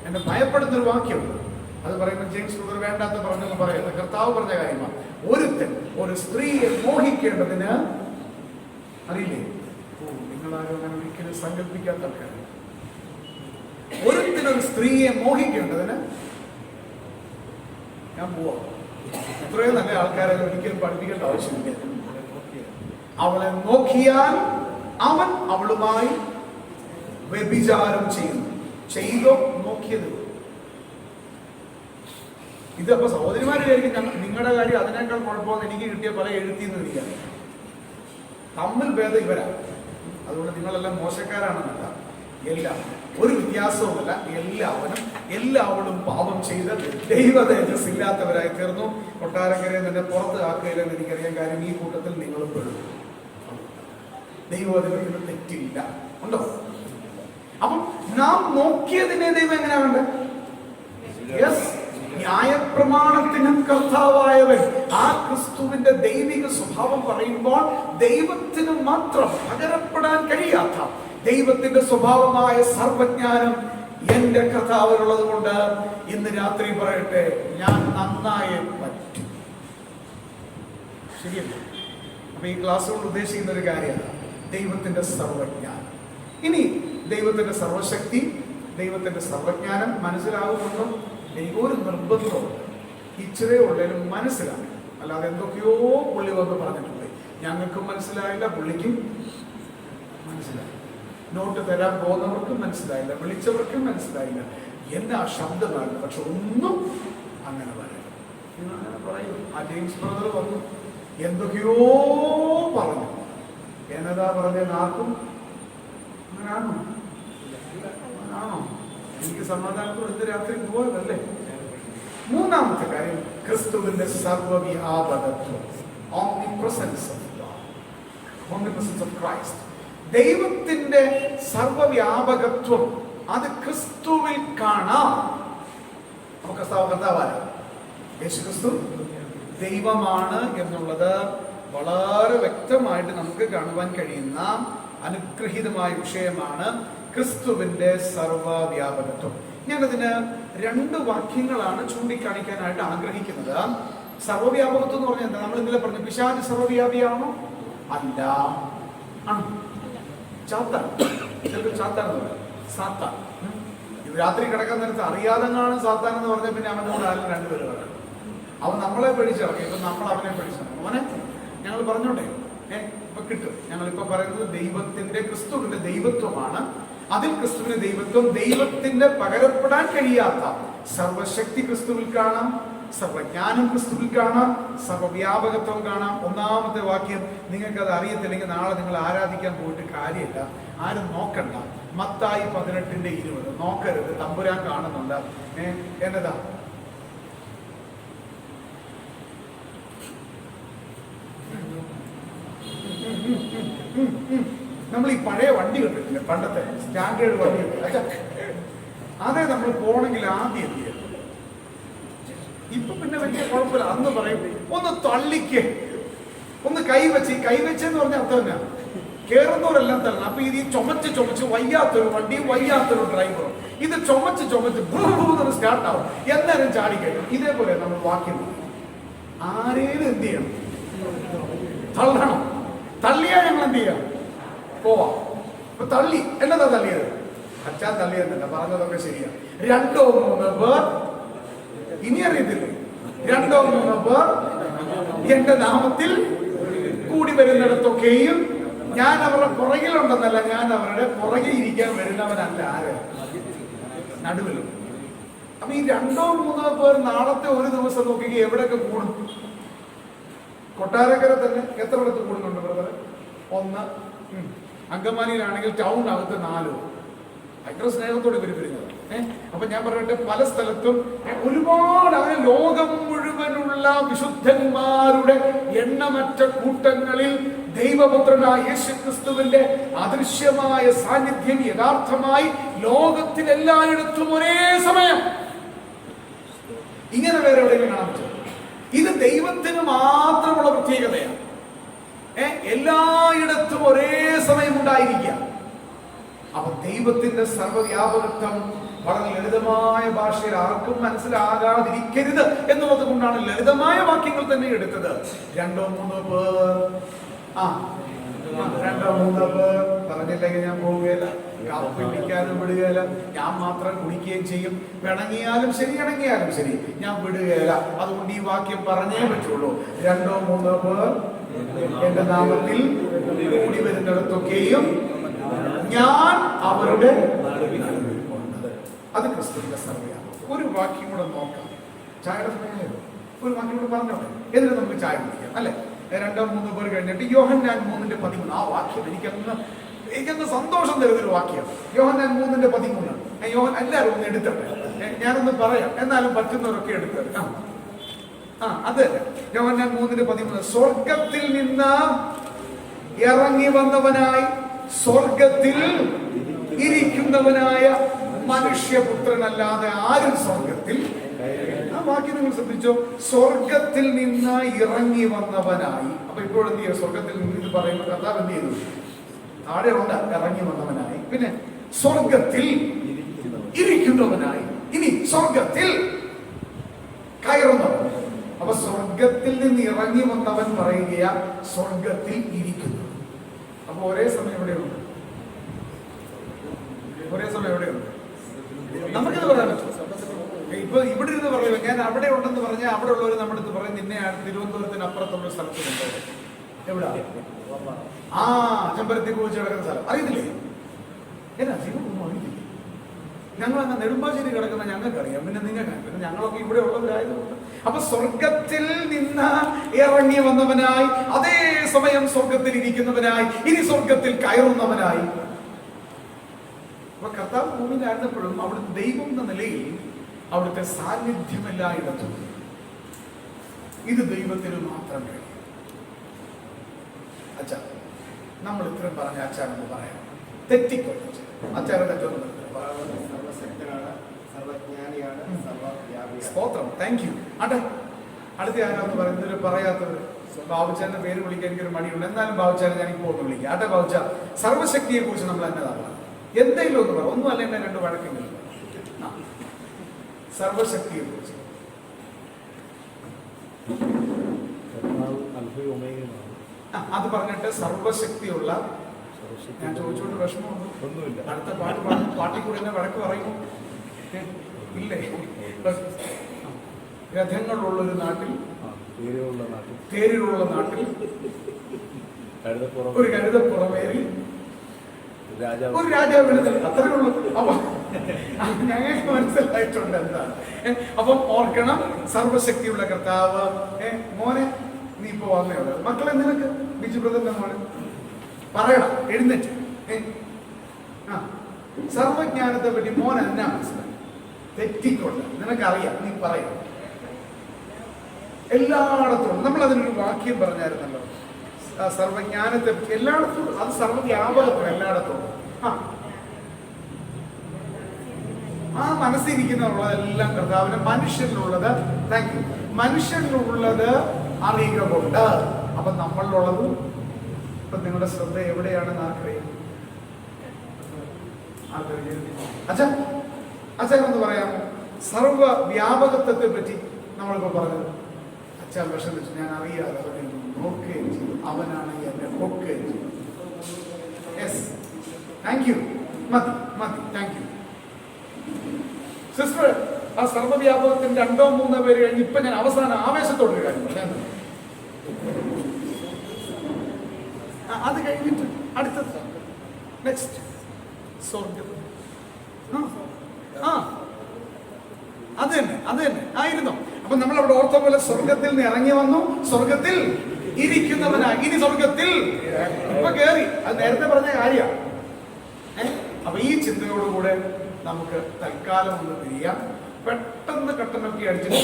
എന്നെ ഭയപ്പെടുന്നൊരു വാക്യമുണ്ട്. അത് പറയുമ്പോൾ ജെയിംസ് ബ്രദർ വേണ്ടാത്ത പറഞ്ഞെന്ന് പറയുന്നത് കർത്താവ് പറഞ്ഞ കാര്യമാണ്. ഒരുത്തൻ ഒരു സ്ത്രീയെ മോഹിക്കേണ്ടതിന്, അറിയില്ലേ, നിങ്ങളാരും അങ്ങനെ ഒരിക്കലും സങ്കല്പിക്കാത്ത കാര്യം, ഒരുത്തിനൊരു സ്ത്രീയെ മോഹിക്കേണ്ടതിന്, ഞാൻ പോവാം, എത്രയോ നല്ല ആൾക്കാരെ ഒരിക്കലും പഠിപ്പിക്കേണ്ട ആവശ്യമില്ല. അവളെ നോക്കിയാൽ അവൻ അവളുമായി വ്യഭിചാരം ചെയ്യുന്നു. ചെയ്തോ? നോക്കിയത്. ഇതപ്പോ സഹോദരിമാര് വിചാരിക്കും നിങ്ങളുടെ കാര്യം അതിനേക്കാൾ കുഴപ്പമെന്ന് എനിക്ക് കിട്ടിയ പല എഴുത്തിന്ന് ഇരിക്കാം. തമ്മിൽ ഭേദം ഇവരാ. അതുകൊണ്ട് നിങ്ങളെല്ലാം മോശക്കാരാണെന്നല്ല, എല്ലാം ഒരു വ്യത്യാസവുമല്ല. എല്ലാവരും പാപം ചെയ്ത് ദൈവ തേജസ് ഇല്ലാത്തവരായി തീർന്നു. കൊട്ടാരക്കരയിൽ തന്നെ പുറത്ത് ആക്കുകയില്ലെന്ന് എനിക്കറിയാം. കാര്യം ഈ കൂട്ടത്തിൽ നിങ്ങളും പെടും. ദൈവത്തിന് തെറ്റില്ല, ഉണ്ടോ? അപ്പം നാം നോക്കിയതിനെ ദൈവം എങ്ങനെയാ വേണ്ടത്? യെസ്, ന്യായപ്രമാണത്തിനും കർത്താവായവൻ, ആ ക്രിസ്തുവിന്റെ ദൈവിക സ്വഭാവം പറയുമ്പോൾ ദൈവത്തിന് മാത്രം പകരപ്പെടാൻ കഴിയാത്ത ദൈവത്തിന്റെ സ്വഭാവമായ സർവജ്ഞാനം എന്റെ കർത്താവിനുള്ളത് കൊണ്ട് ഇന്ന് രാത്രി പറയട്ടെ, ഞാൻ നന്നായേ പറ്റും. ശരിയല്ലേ? അപ്പൊ ഈ ക്ലാസ് കൊണ്ട് ഉദ്ദേശിക്കുന്ന ഒരു കാര്യമാണ് ദൈവത്തിന്റെ സർവജ്ഞാനം. ഇനി ദൈവത്തിന്റെ സർവശക്തി, ദൈവത്തിന്റെ സർവജ്ഞാനം മനസ്സിലാകുന്നുണ്ടോ? എനിക്കൊരു നിർബന്ധമുണ്ട്, ഇച്ചിരേ ഉള്ളതിനും മനസ്സിലാകും. അല്ലാതെ എന്തൊക്കെയോ പുള്ളി വന്ന് പറഞ്ഞിട്ടുണ്ട്, ഞങ്ങൾക്കും മനസ്സിലായില്ല, പുള്ളിക്കും മനസ്സിലായി, നോട്ട് തരാൻ പോകുന്നവർക്കും മനസ്സിലായില്ല, വിളിച്ചവർക്കും മനസ്സിലായില്ല, എന്നാ ശബ്ദമായിരുന്നു. പക്ഷെ ഒന്നും അങ്ങനെ പറയും. അങ്ങനെ പറയും. ആ ജെയിംസ് ബ്രദർ വന്നു എന്തൊക്കെയോ പറഞ്ഞു. എന്നതാ പറഞ്ഞത്? ആർക്കും അങ്ങനാണോ? ആണോ? എനിക്ക് സമാധാനത്തോടെ ഇന്ന് രാത്രി പോയതല്ലേ. മൂന്നാമത്തെ കാര്യം, ക്രിസ്തുവിന്റെ സർവ്വവ്യാപകത്വം, ഓംനിപ്രസൻസ് ഓഫ് ഗോഡ്, ഓംനിപ്രസൻസ് ഓഫ് ക്രൈസ്റ്റ്. ദൈവത്തിന്റെ സർവ്വവ്യാപകത്വം അത് ക്രിസ്തുവിൽ കാണാം. നമുക്ക് കർത്താവായ യേശു ക്രിസ്തു ദൈവമാണ് എന്നുള്ളത് വളരെ വ്യക്തമായിട്ട് നമുക്ക് കാണുവാൻ കഴിയുന്ന അനുഗ്രഹീതമായ വിഷയമാണ് ക്രിസ്തുവിന്റെ സർവ്വവ്യാപകത്വം. ഞാനതിന് 2 വാക്യങ്ങളാണ് ചൂണ്ടിക്കാണിക്കാനായിട്ട് ആഗ്രഹിക്കുന്നത്. സർവ്വവ്യാപകത്വം എന്ന് പറഞ്ഞാൽ എന്താ? നമ്മൾ ഇന്നലെ പറഞ്ഞു, പിശാച് സർവ്വവ്യാപിയാണോ? അല്ല. ആണ്. ചാത്താൻ. ചിലപ്പോൾ ചാത്താൻ എന്ന് പറയും. സാത്താൻ. രാത്രി കിടക്കാൻ നേരത്ത് അറിയാതെ കാണും സാത്താൻ എന്ന് പറഞ്ഞാൽ പിന്നെ അവൻ്റെ കൂടെ ആരും 2 പേര് പറയാം. അവൻ നമ്മളെ പേടിച്ചിറങ്ങി. ഇപ്പൊ നമ്മൾ അവനെ പേടിച്ചിറങ്ങി. അവനെ ഞങ്ങൾ പറഞ്ഞോട്ടെ, ഇപ്പൊ കിട്ടും. ഞങ്ങളിപ്പോ പറയുന്നത് ദൈവത്തിന്റെ, ക്രിസ്തുവിന്റെ ദൈവത്വമാണ്. അതിൽ ക്രിസ്തുവിന്റെ ദൈവത്വം, ദൈവത്തിന്റെ പകരപ്പെടാൻ കഴിയാത്ത സർവശക്തി ക്രിസ്തുവിൽ കാണാം, സർവജ്ഞാനം ക്രിസ്തുവിൽ കാണാം, സർവ്വവ്യാപകത്വം കാണാം. 1-ാമത്തെ വാക്യം നിങ്ങൾക്കത് അറിയത്തില്ലെങ്കിൽ നാളെ നിങ്ങൾ ആരാധിക്കാൻ പോയിട്ട് കാര്യമില്ല, ആരും നോക്കണ്ട. മത്തായി 18:20 നോക്കരുത്, തമ്പുരാൻ കാണുന്നുണ്ട്. എന്നതാ? നമ്മൾ ഈ പഴയ വണ്ടി കണ്ടിട്ടില്ല, പണ്ടത്തെ സ്റ്റാൻഡേർഡ് വണ്ടി. അതേ നമ്മൾ പോണെങ്കിൽ ആദ്യം എന്ത് ചെയ്യും? ഇപ്പൊ പിന്നെ വലിയ കുഴപ്പമില്ല. അന്ന് പറയും ഒന്ന് തള്ളിക്ക്, ഒന്ന് കൈവച്ചെന്ന് പറഞ്ഞാൽ അത്ര തന്നെ കേറുന്നവരെല്ലാം തരണം. അപ്പൊ ഇത് ചുമച്ച് വയ്യാത്തൊരു വണ്ടിയും വയ്യാത്തൊരു ഡ്രൈവറും ഇത് ചുമച്ച് സ്റ്റാർട്ടാവും, എന്നാലും ചാടിക്കഴിയും. ഇതേപോലെ നമ്മൾ വാക്യം ആരേലും എന്ത് ചെയ്യണം? തള്ളണം. തള്ളിയാ ഞങ്ങൾ എന്ത് ചെയ്യാം? പോവാം. ഇപ്പൊ തള്ളി. എന്നതാ തള്ളിയത്? അച്ഛാൻ തള്ളിയെന്നല്ല, പറഞ്ഞതൊക്കെ ശരിയാ. 2-3 പേർ, ഇനി അറിയത്തില്ലേ, 2-3 പേർ എന്റെ നാമത്തിൽ കൂടി വരുന്നിടത്തൊക്കെയും ഞാൻ അവരുടെ പുറകിലുണ്ടെന്നല്ല, ഞാൻ അവരുടെ പുറകിൽ ഇരിക്കാൻ വരുന്നവനല്ല. ആര്? നടുവിലും. അപ്പൊ ഈ 2-3 പേർ നാളത്തെ ഒരു ദിവസം നോക്കി എവിടെയൊക്കെ കൂടും? കൊട്ടാരക്കര തന്നെ എത്ര ഇടത്ത് കൂടുന്നുണ്ട് ബ്രദർ? 1. അങ്കമാലിയിലാണെങ്കിൽ ടൗണിനകത്ത് 4. ഭയങ്കര സ്നേഹത്തോടെ ഇവർ വരുന്നത്. അപ്പൊ ഞാൻ പറയട്ടെ, പല സ്ഥലത്തും ഒരുപാട് അങ്ങനെ ലോകം മുഴുവനുള്ള വിശുദ്ധന്മാരുടെ എണ്ണമറ്റ കൂട്ടങ്ങളിൽ ദൈവപുത്രനായ യേശുക്രിസ്തുവിന്റെ അദൃശ്യമായ സാന്നിധ്യം യഥാർത്ഥമായി ലോകത്തിലെല്ലായിടത്തും ഒരേ സമയം ഇങ്ങനെ വേറെ എവിടെയെങ്കിലും കാണാൻ പറ്റും? ഇത് ദൈവത്തിന് മാത്രമുള്ള പ്രത്യേകതയാണ്. എല്ലായിടത്തും ഒരേ സമയം ഉണ്ടായിരിക്കുക. അപ്പൊ ദൈവത്തിന്റെ സർവ്വവ്യാപകത്വം വളരെ ലളിതമായ ഭാഷയിൽ ആർക്കും മനസ്സിലാകാതിരിക്കരുത് എന്നുള്ളത് കൊണ്ടാണ് ലളിതമായ വാക്യങ്ങൾ തന്നെ എടുത്തത്. 2-3 പേർ, 2-3 പേർ പറഞ്ഞില്ലെങ്കിൽ ഞാൻ പോവുകയില്ല, കാപ്പിടിക്കാനും വിടുകയില്ല, ഞാൻ മാത്രം കുടിക്കുകയും ചെയ്യും. പിണങ്ങിയാലും ശരി, ഇണങ്ങിയാലും ശരി, ഞാൻ വിടുകയില്ല. അതുകൊണ്ട് ഈ വാക്യം പറഞ്ഞേ പറ്റുള്ളൂ. 2-3 പേർ എന്റെ നാമത്തിൽ കൂടി വരുന്നിടത്തൊക്കെയും ഞാൻ അവരുടെ അത് ക്രിസ്തുവിന്റെ സർവ്വയാണ്. ഒരു വാക്യം കൂടെ നോക്കാം. ചായയുടെ സമയം ഒരു വാക്യം കൂടെ പറഞ്ഞോട്ടെ, എന്നിട്ട് നമുക്ക് ചായ കുടിക്കാം അല്ലെ? 2-3 പേർ കഴിഞ്ഞിട്ട് യോഹന്നാൻ 3:13 ആ വാക്യം എനിക്കന്ന് സന്തോഷം തരുന്നൊരു വാക്യം. യോഹന്നാൻ 3:13. എല്ലാവരും ഒന്ന് എടുത്തട്ടെ, ഞാനൊന്ന് പറയാം, എന്നാലും പറ്റുന്നവരൊക്കെ എടുത്തത്. അത് യോഹന്നാൻ 3:13 സ്വർഗത്തിൽ നിന്ന് ഇറങ്ങി വന്നവനായി സ്വർഗത്തിൽ ഇരിക്കുന്നവനായ മനുഷ്യപുത്രനല്ലാതെ ആരും സ്വർഗത്തിൽ. ആ വാക്യം നിങ്ങൾ ശ്രദ്ധിച്ചോ? സ്വർഗത്തിൽ നിന്ന് ഇറങ്ങി വന്നവനായി. അപ്പൊ ഇപ്പോൾ എന്ത് ചെയ്യും? സ്വർഗത്തിൽ നിന്ന് ഇത് പറയുമ്പോൾ കർത്താവ് എന്ത് ചെയ്തു? താഴെ ഉണ്ട് ഇറങ്ങി വന്നവനായി, പിന്നെ സ്വർഗത്തിൽ ഇരിക്കുന്നവനായി, ഇനി സ്വർഗത്തിൽ കയറുന്നവൻ. അപ്പൊ സ്വർഗത്തിൽ നിന്ന് ഇറങ്ങി വന്നവൻ പറയുകയാ സ്വർഗത്തിൽ ഇരിക്കുന്നു. അപ്പൊ ഒരേ സമയം എവിടെയുണ്ട്? ഒരേ സമയം എവിടെയുണ്ട്? നമുക്കിത് പറയാൻ പറ്റും. ഇപ്പൊ ഇവിടെ ഇരുന്ന് പറയുക ഞാൻ അവിടെ ഉണ്ടെന്ന് പറഞ്ഞാൽ അവിടെ ഉള്ളവർ നമ്മുടെ അടുത്ത് പറയും നിന്നെ തിരുവനന്തപുരത്തിന് അപ്പുറത്തുള്ള സ്ഥലത്തുണ്ടോ? എവിടെ? ചെമ്പരത്തി കുഴിച്ച് കിടക്കുന്ന സ്ഥലം അറിയത്തില്ലേ? എന്നാ ജീവിതമൊന്നും അറിയത്തില്ല. ഞങ്ങൾ അങ്ങ് നെടുമ്പാശ്ശേരി കിടക്കുന്ന ഞങ്ങൾക്കറിയാം, പിന്നെ നിങ്ങൾക്ക്, പിന്നെ ഞങ്ങളൊക്കെ ഇവിടെ ഉള്ളവരായതുകൊണ്ട്. അപ്പൊ സ്വർഗത്തിൽ നിന്ന് ഇറങ്ങി വന്നവനായി, അതേ സമയം സ്വർഗത്തിൽ ഇരിക്കുന്നവനായി, ഇനി സ്വർഗത്തിൽ കയറുന്നവനായി. അപ്പൊ കർത്താവ് ഭൂമിയിലായിരുന്നപ്പോഴും അവിടുത്തെ ദൈവം എന്ന നിലയിൽ അവിടുത്തെ സാന്നിധ്യം എല്ലായിടത്തും. ഇത് ദൈവത്തിന് മാത്രം കഴിയും. അച്ഛാ, നമ്മൾ ഇത്രയും പറഞ്ഞ അച്ഛാനെന്ന് പറയാം, തെറ്റിക്കൊള്ളു. അച്ഛാനെ തെറ്റൊന്നും സർവശക്തനാണ്, സർവജ്ഞാനിയാണ്, സർവ്വവ്യാപിയാണ്. സ്തോത്രം, താങ്ക് യു. അട്ടെ അടുത്ത ആരാന്ന് പറയുന്നത് പറയാത്തവർ. ബാബുച്ചാന്റെ പേര് വിളിക്കാൻ എനിക്കൊരു മടിയുണ്ട്, എന്നാലും ബാബുച്ചാനെ ഞാൻ ഇപ്പോൾ ഒന്ന് വിളിക്കാം. ആട്ടെ ബാബുച്ച, സർവശക്തിയെ കുറിച്ച് നമ്മൾ എന്നതാണ് എന്തെങ്കിലും ഒന്ന് പറ, ഒന്നും അല്ല എന്നെ രണ്ട് വഴക്കെങ്കിലും. സർവശക്തിയെ കുറിച്ച് അത് പറഞ്ഞിട്ട് സർവശക്തിയുള്ള, ഞാൻ ചോദിച്ചുകൊണ്ട് വിഷമമൊന്നുമില്ല. അടുത്ത പാട്ട് പാട്ടിൽ കൂടെ എന്നെ വഴക്ക് പറയുമോ? ഇല്ലേ? രഥങ്ങളുള്ളൊരു നാട്ടിൽ, തേരിലുള്ള നാട്ടിൽ ഒരു കഴുതപ്പുറമേറി ഒരു രാജാവിന്, അത്രേ ഉള്ളൂ. അപ്പൊ ഞങ്ങൾക്ക് മനസ്സിലായിട്ടുണ്ട് എന്താണ്. അപ്പം ഓർക്കണം, സർവശക്തിയുള്ള കർത്താവ്. മോനെ നീ ഇപ്പൊ വന്നേ, മക്കളെ നിനക്ക് ബിജു ബ്രദറിന്റെ മോനെ പറയണം, എഴുന്നേറ്റ്. സർവജ്ഞാനത്തെ പറ്റി മോൻ എന്നാ മനസ്സിലായി? തെറ്റിക്കൊണ്ട് നിനക്കറിയാം, നീ പറയും. എല്ലായിടത്തും നമ്മൾ അതിനൊരു വാക്യം പറഞ്ഞായിരുന്നല്ലോ, സർവജ്ഞാനത്തെ പറ്റി എല്ലായിടത്തും. അത് സർവ്വവ്യാപകത്വം എല്ലായിടത്തും. ആ മനസ്സിരിക്കുന്നുള്ളതെല്ലാം കർത്താവിന് മനുഷ്യനിലുള്ളത്, താങ്ക് യു, മനുഷ്യനിലുള്ളത് അറിയുക കൊണ്ട്. അപ്പൊ നമ്മളിലുള്ളതും ഇപ്പൊ നിങ്ങളുടെ ശ്രദ്ധ എവിടെയാണെന്ന് ആർക്കറിയാം? അച്ഛൻ എന്ന് പറയാമോ? സർവ വ്യാപകത്വത്തെ പറ്റി നമ്മളിപ്പോ പറഞ്ഞത്. അച്ഛൻ വിഷം വെച്ച് ഞാൻ അറിയാതെ അവനെ നോക്കുകയും ചെയ്തു, അവനാണ് എന്നെ നോക്കുകയും ചെയ്തു. യെസ്, താങ്ക് യു, മതി മതി, താങ്ക് യു സിസ്റ്റർ. ആ സർവ്വവ്യാപകത്തിന്റെ 2-3 പേര് കഴിഞ്ഞ് ഇപ്പൊ ഞാൻ അവസാന ആവേശത്തോടൊരു കാര്യം പറയാം. അത് കഴിഞ്ഞിട്ട് അടുത്തത് നെക്സ്റ്റ് സ്വർഗം. അത് തന്നെ ആയിരുന്നു. അപ്പൊ നമ്മൾ അവിടെ ഓർത്ത പോലെ സ്വർഗത്തിൽ നിന്ന് ഇറങ്ങി വന്നു, സ്വർഗത്തിൽ ഇരിക്കുന്നവനായി. ഇനി സ്വർഗത്തിൽ ഇപ്പൊ കേറി. അത് നേരത്തെ പറഞ്ഞ കാര്യമാണ്. അപ്പൊ ഈ ചിന്തയോടുകൂടെ നമുക്ക് തൽക്കാലം ഒന്ന് തിരിയാം. പെട്ടെന്ന് കട്ടനൊക്കെ അടിച്ചിട്ട്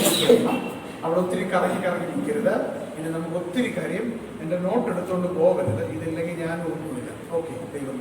അവിടെ ഒത്തിരി കറങ്ങി നിൽക്കരുത്. ഇനി നമുക്ക് ഒത്തിരി കാര്യം, എന്റെ നോട്ട് എടുത്തുകൊണ്ട് പോകരുത്. ഇതില്ലെങ്കിൽ ഞാൻ ഒന്നുമില്ല. ഓക്കെ, ദൈവം